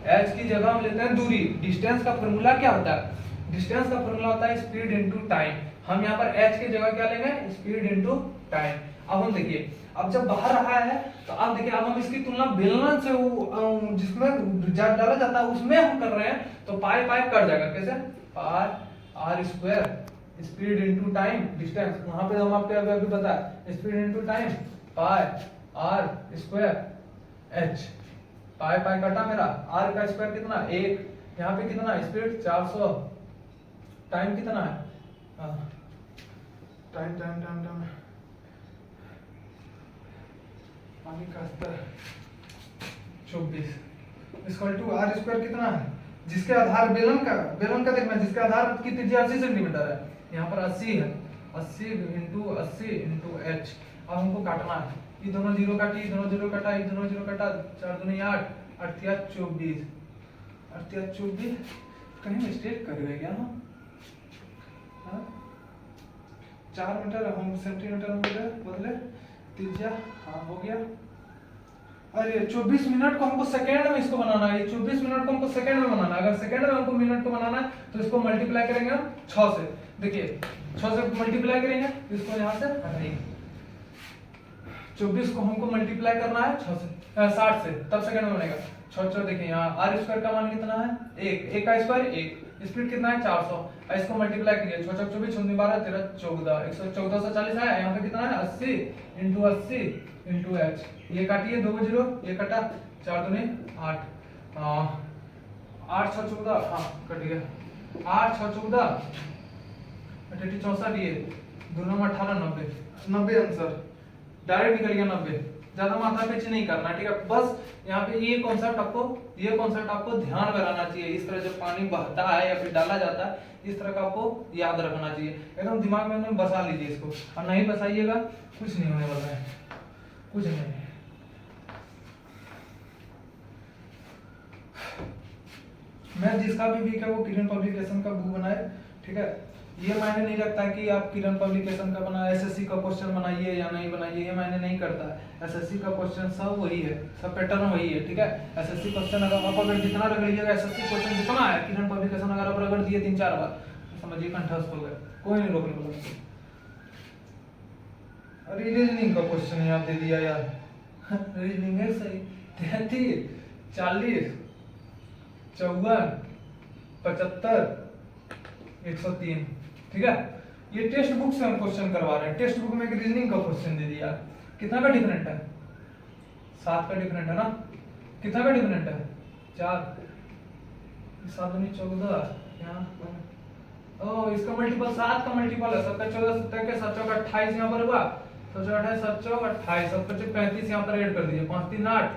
एच की जगह हम लेते हैं दूरी। डिस्टेंस का फॉर्मूला क्या होता है? डिस्टेंस का फॉर्मूला होता है स्पीड इनटू टाइम। हम यहाँ पर एच की जगह क्या लेंगे? Speed into time. अब हम देखिए, अब जब बाहर रहा है तो अब देखिए, अब हम इसकी तुलना बेलन से जिसमें डाला जाता है उसमें हम कर रहे हैं तो पाई पाई कट जाएगा। कैसे? Pi R square speed into time distance. वहां पे हम आपको अभी बताया speed into time pi R square H. Pi pi कटा मेरा। आर का स्क्वायर कितना? 1। यहाँ पे कितना? स्पीड 400। टाइम कितना है? टाइम टाइम टाइम टाइम पानी का स्तर 24 इक्वल टू आर स्क्वायर कितना है? जिसके आधार बेलन का देखना, जिसके आधार की त्रिज्या 80 सेंटीमीटर है। यहाँ पर 80 है। 80 इंटू एच। अब हमको काटना है। ये दोनों जीरो काटी, दोनों जीरो कटा, ये दोनों जीरो कटा, 4 दूनी 8, 8 24, 8 24। कहीं मिस्टेक कर गए क्या हम? 4 मीटर हम सेंटीमीटर में बदले त्रिज्या। हाँ हो गया। अरे 24 मिनट को हमको सेकंड में इसको बनाना है। 24 मिनट को हमको सेकंड में बनाना है। अगर सेकंड में हमको मिनट को बनाना है तो इसको मल्टीप्लाई करेंगे हम 6 से। देखिए 6 से मल्टीप्लाई करेंगे तो इसको यहाँ से हटाएंगे। 24 को हमको मल्टीप्लाई करना है 6 से 60 से, तब सेकंड में बनेगा। 6 देखिए यहाँ आर स्क्वायर का मान कितना है? 1 का स्क्वायर 1। स्पीड कितना है? 400। इसको मल्टीप्लाई कीजिए। 6 24 6 12 13 14 114 से 40 है। यहाँ पे कितना है? 80 इंटू एच। ये काटिए, 2 जीरो, ये कटा, 4 दूनी 8, 8 6 14, हाँ कट गया। 8 6 14 88 64, ये दोनों में 18 90 आंसर डायरेक्ट निकल गया 90। ज्यादा माथा पेची नहीं करना। ठीक है, बस यहाँ पे ये कॉन्सेप्ट आपको ध्यान में रहना चाहिए। इस तरह जब पानी बहता है या फिर डाला जाता है, इस तरह का आपको याद रखना चाहिए। एकदम दिमाग में बसा लीजिए इसको, और नहीं बसाइएगा कुछ नहीं होने वाला है, कुछ नहीं। मैं जिसका भी वीक है वो किरण पब्लिकेशन का बुक बनाए। ठीक है, ये मायने नहीं रखता कि आप किरण पब्लिकेशन का बना एसएससी का क्वेश्चन बनाइए या नहीं बनाइए, ये मायने नहीं करता है। एसएससी का क्वेश्चन सब वही है, सब पैटर्न वही है। ठीक है, एसएससी क्वेश्चन अगर आप जितना रगड़िएगा, एसएससी क्वेश्चन जितना है किरण पब्लिकेशन अगर आप रगड़ दिए 3-4 बार तो समझिए कंठस्थ हो गए, कोई नहीं रोकने वाला। अरे रीजनिंग का क्वेश्चन याद दे दिया यार। रीजनिंग है सही। 33 40 54 75 103। ठीक है, ये टेक्स्ट बुक से हम क्वेश्चन करवा रहे हैं। टेक्स्ट बुक में एक रीजनिंग का क्वेश्चन दे दिया। कितना का डिफरेंट है? 7 का डिफरेंट है ना। कितना का डिफरेंट है? 4। 7 दूनी 14। यहाँ ओ इसका मल्टीपल 7 का मल्टीपल है। 7 का 14 7 का 7 चौका 28 यहाँ पर हुआ। 7 चौका 28 7 चौका 28 7 पच्चीस 35 यहाँ पर ऐड कर दीजिए। 5 3 8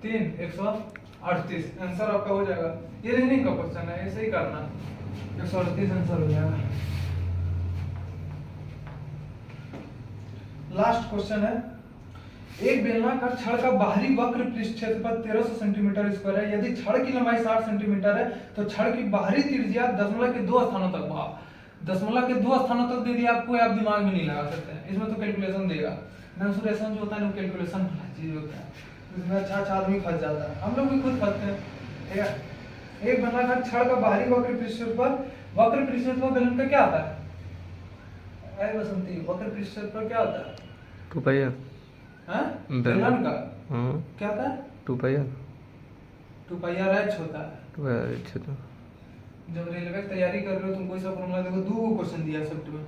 3 138 आंसर आपका हो जाएगा। ये रीजनिंग का क्वेश्चन है, ऐसे ही करना। 138 आंसर हो जाएगा। लास्ट क्वेश्चन है, एक बेलनाकार छड़ का बाहरी वक्र पृष्ठ क्षेत्रफल 1300 सेंटीमीटर स्क्वायर है। यदि छड़ की लंबाई 60 सेंटीमीटर है तो छड़ की बाहरी त्रिज्या दशमलव के 2 स्थानों तक, वाह, दशमलव के 2 स्थानों तक दे दिया आपको, आप दिमाग में नहीं लगा सकते हैं, इसमें तो कैलकुलेशन देगा। मेंसुरेशन जो होता है वो कैलकुलेशन वाला चीज होता है, इसमें अच्छा आदमी फंस जाता है, हम लोग भी खुद फंसते हैं, ठीक है। एक बेलनाकार छड़ का बाहरी वक्र पृष्ठ क्षेत्रफल बेलन का क्या आता है? अरे बसंती, वक्र पृष्ठ क्षेत्रफल क्या होता है? 2 पाई आर। हाँ? बेलन का हाँ क्या होता है? 2 पाई आर। 2 पाई आर एच होता है। 2 पाई आर एच होता है। जब रेलवे की तैयारी कर रहे हो तुमको इसका फॉर्मूला देखो, 2 क्वेश्चन दिया शिफ्ट में,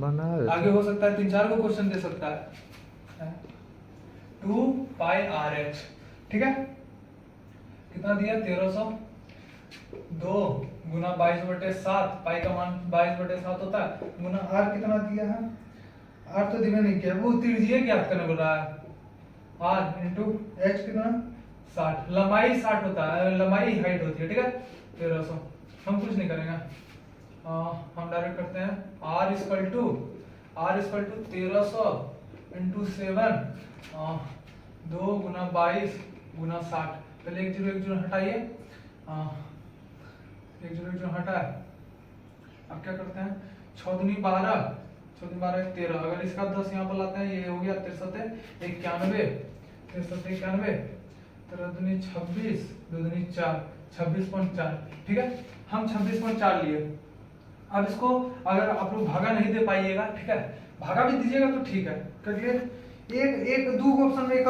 बना देते। आगे हो सकता है 3-4 को क्वेश्चन दे सकता है। 2 पाई आर एच, ठीक है, कितना दिया? 1300, 2 गुना 22/7, पाई का मान 22/7 होता है, गुना आर कितना दिया है? आर तो दिया नहीं किया, वो त्रिज्या ज्ञात करने बोल रहा है, आर इंटू एच कितना? 60, लंबाई 60 होता है, लंबाई हाइट होती है, ठीक है, 1300। हम कुछ नहीं करेंगे, हम डायरेक्ट करते हैं r इक्वल टू 1300 इंटू 7, 2 गुना 22 गुना 60, पहले एक जीरो हटाइए, 1 0 हटा, अब क्या करते हैं? 6 दूनी 12, 6 दूनी 12 13, अगर इसका 10 यहाँ पर लाते हैं, ये हो गया 63 91, 63 91, 13 दूनी 26, 2 दूनी 4, 26.4, ठीक है, हम 26.4 लिए। अब इसको अगर आप लोग भागा नहीं दे पाइएगा, ठीक है, भागा भी दीजिएगा तो ठीक है, करिए। एक 2 ऑप्शन में एक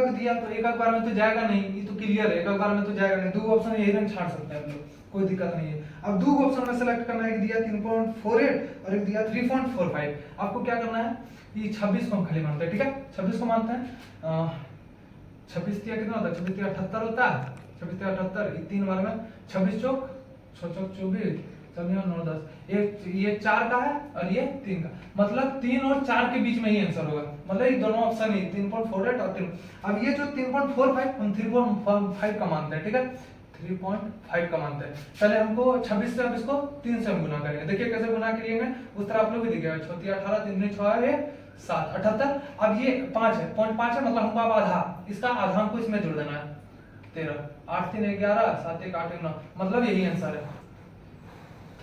दिया तो एक बार में तो जाएगा नहीं, ये तो क्लियर है, एक बार में तो जाएगा नहीं, 2 ऑप्शन यही रंग छाड़ सकते हैं हम लोग, कोई दिक्कत नहीं है। अब 2 ऑप्शन में सेलेक्ट करना है, एक दिया 3.48 और एक दिया 3.45, आपको क्या करना है? ये 26 को हम खाली मानते हैं, ठीक है, 26 को मानते हैं। 26 दिया कितना होता है? 26 दिया 78 होता है, 26 दिया 78, 3 बार में 26 चौक 6 चौक 24, 9 10, ये 4 का है और ये 3 का, मतलब 3 और 4 के बीच में ही आंसर होगा, मतलब ये दोनों ऑप्शन ही 3.48 और 3। अब ये जो 3.45 हम 3.5 का मानते हैं, ठीक है, 3.5 का मानते हैं। पहले हमको 26 से अब इसको 3 से हम गुना करेंगे, देखिए कैसे गुना करिएगा, उस तरह आप लोग भी दिखेगा, 6 18, 3 6 है 7, 78। अब ये 5 है, 0.5 है, मतलब हमको अब आधा, इसका आधा हमको इसमें जोड़ देना है, 13, 8 3 11, 7 1 8 9, मतलब यही आंसर है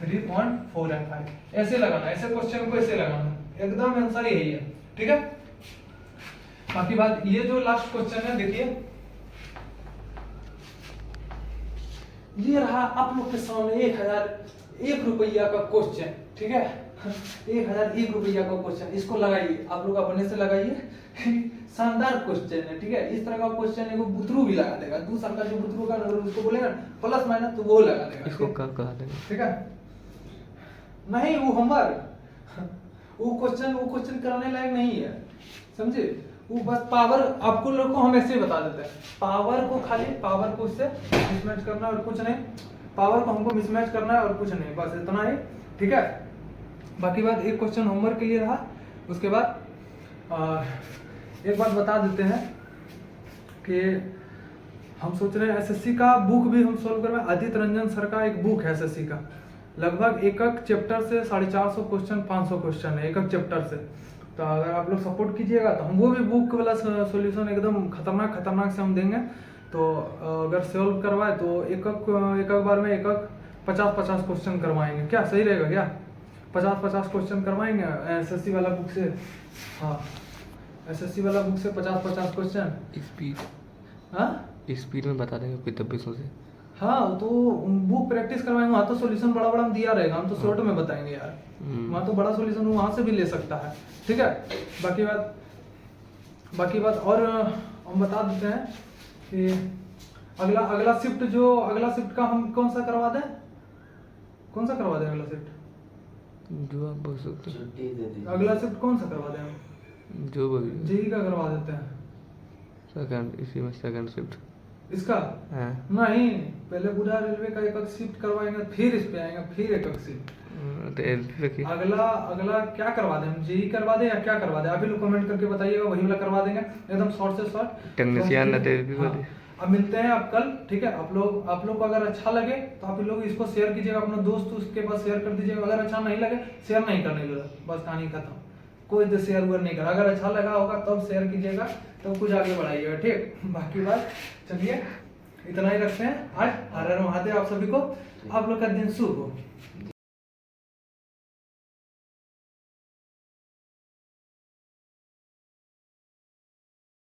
3.485। ऐसे लगाना, ऐसे क्वेश्चन को ऐसे लगाना, एकदम आंसर यही है, ठीक है। बाकी बात ये जो लास्ट क्वेश्चन है, देखिए ये रहा आप लोग के सामने 1001 रुपया का क्वेश्चन, ठीक है, 1001 रुपया का क्वेश्चन, इसको लगाइए, आप लोग अपने से लगाइए, शानदार क्वेश्चन है, ठीक है। इस तरह का क्वेश्चन एगो बुतरू भी लगा देगा, 2 साल का जो बुतरू का उसको बोलेगा प्लस माइनस तो वो लगा देगा, इसको क्या कहा देगा, ठीक है। नहीं वो होमवर्क, वो क्वेश्चन कराने लायक नहीं है, समझे, वो बस पावर आपको लोग को हम ऐसे ही बता देते हैं, पावर को खाली पावर को इससे मिसमैच करना और कुछ नहीं, पावर को हमको मिसमैच करना है और कुछ नहीं, बस इतना ही, ठीक है। बाकी बात एक क्वेश्चन होमवर्क के लिए रहा, उसके बाद एक बात बता देते हैं कि हम सोच रहे हैं एसएससी का बुक भी हम सोल्व करवाएं। आदित्य रंजन सर का एक बुक है एसएससी का, लगभग एक चैप्टर से 450 क्वेश्चन 500 क्वेश्चन है एक चैप्टर से, तो अगर आप लोग सपोर्ट कीजिएगा तो हम वो भी बुक वाला सॉल्यूशन एकदम खतरनाक से हम देंगे। तो अगर सॉल्व करवाए तो एक बार में 50-50 क्वेश्चन करवाएंगे, क्या सही रहेगा क्या? 50-50 क्वेश्चन करवाएंगे एसएससी वाला बुक से, हाँ एसएससी वाला बुक से 50-50 क्वेश्चन स्पीड में बता देंगे कोई 2600 से, हाँ तो बुक प्रैक्टिस करवाएंगे, वहाँ तो सॉल्यूशन बड़ा दिया रहेगा, हम तो शॉर्ट में बताएंगे यार, वहाँ तो बड़ा सॉल्यूशन वहाँ से भी ले सकता है, ठीक है। बाकी बात और हम बता देते हैं कि अगला शिफ्ट का हम कौन सा करवा दें अगला शिफ्ट, जो आप बोल सकते हैं, अगला शिफ्ट कौन सा करवा दें हम? जो भी जेई का करवा देते हैं, इसी में सेकंड शिफ्ट इसका नहीं, पहले पूरा रेलवे का एक शिफ्ट करवाएंगे, फिर इस पे आएंगे, फिर एक शिफ्ट। तो अगला क्या करवा दें, हम जेई करवा दें या क्या करवा दें? अभी लोग कमेंट करके बताइएगा, वही वाला करवा देंगे एकदम शॉर्ट से शॉर्ट टेक्नीशियन। अब मिलते हैं आप कल, ठीक है। आप लोग को अगर अच्छा लगे तो आप लोग इसको शेयर कीजिएगा, अपना दोस्त उसके पास शेयर कर दीजिएगा, अगर अच्छा नहीं लगे शेयर नहीं करने की जरूरत, बस कहानी खत्म। कोई तो शेयर वेयर नहीं करा, अगर अच्छा लगा होगा तब शेयर कीजिएगा, तो कुछ आगे बढ़ाइएगा, ठीक। बाकी बात चलिए इतना ही रखते हैं आज। हर हर महादेव आप सभी को, आप लोग का दिन शुभ हो।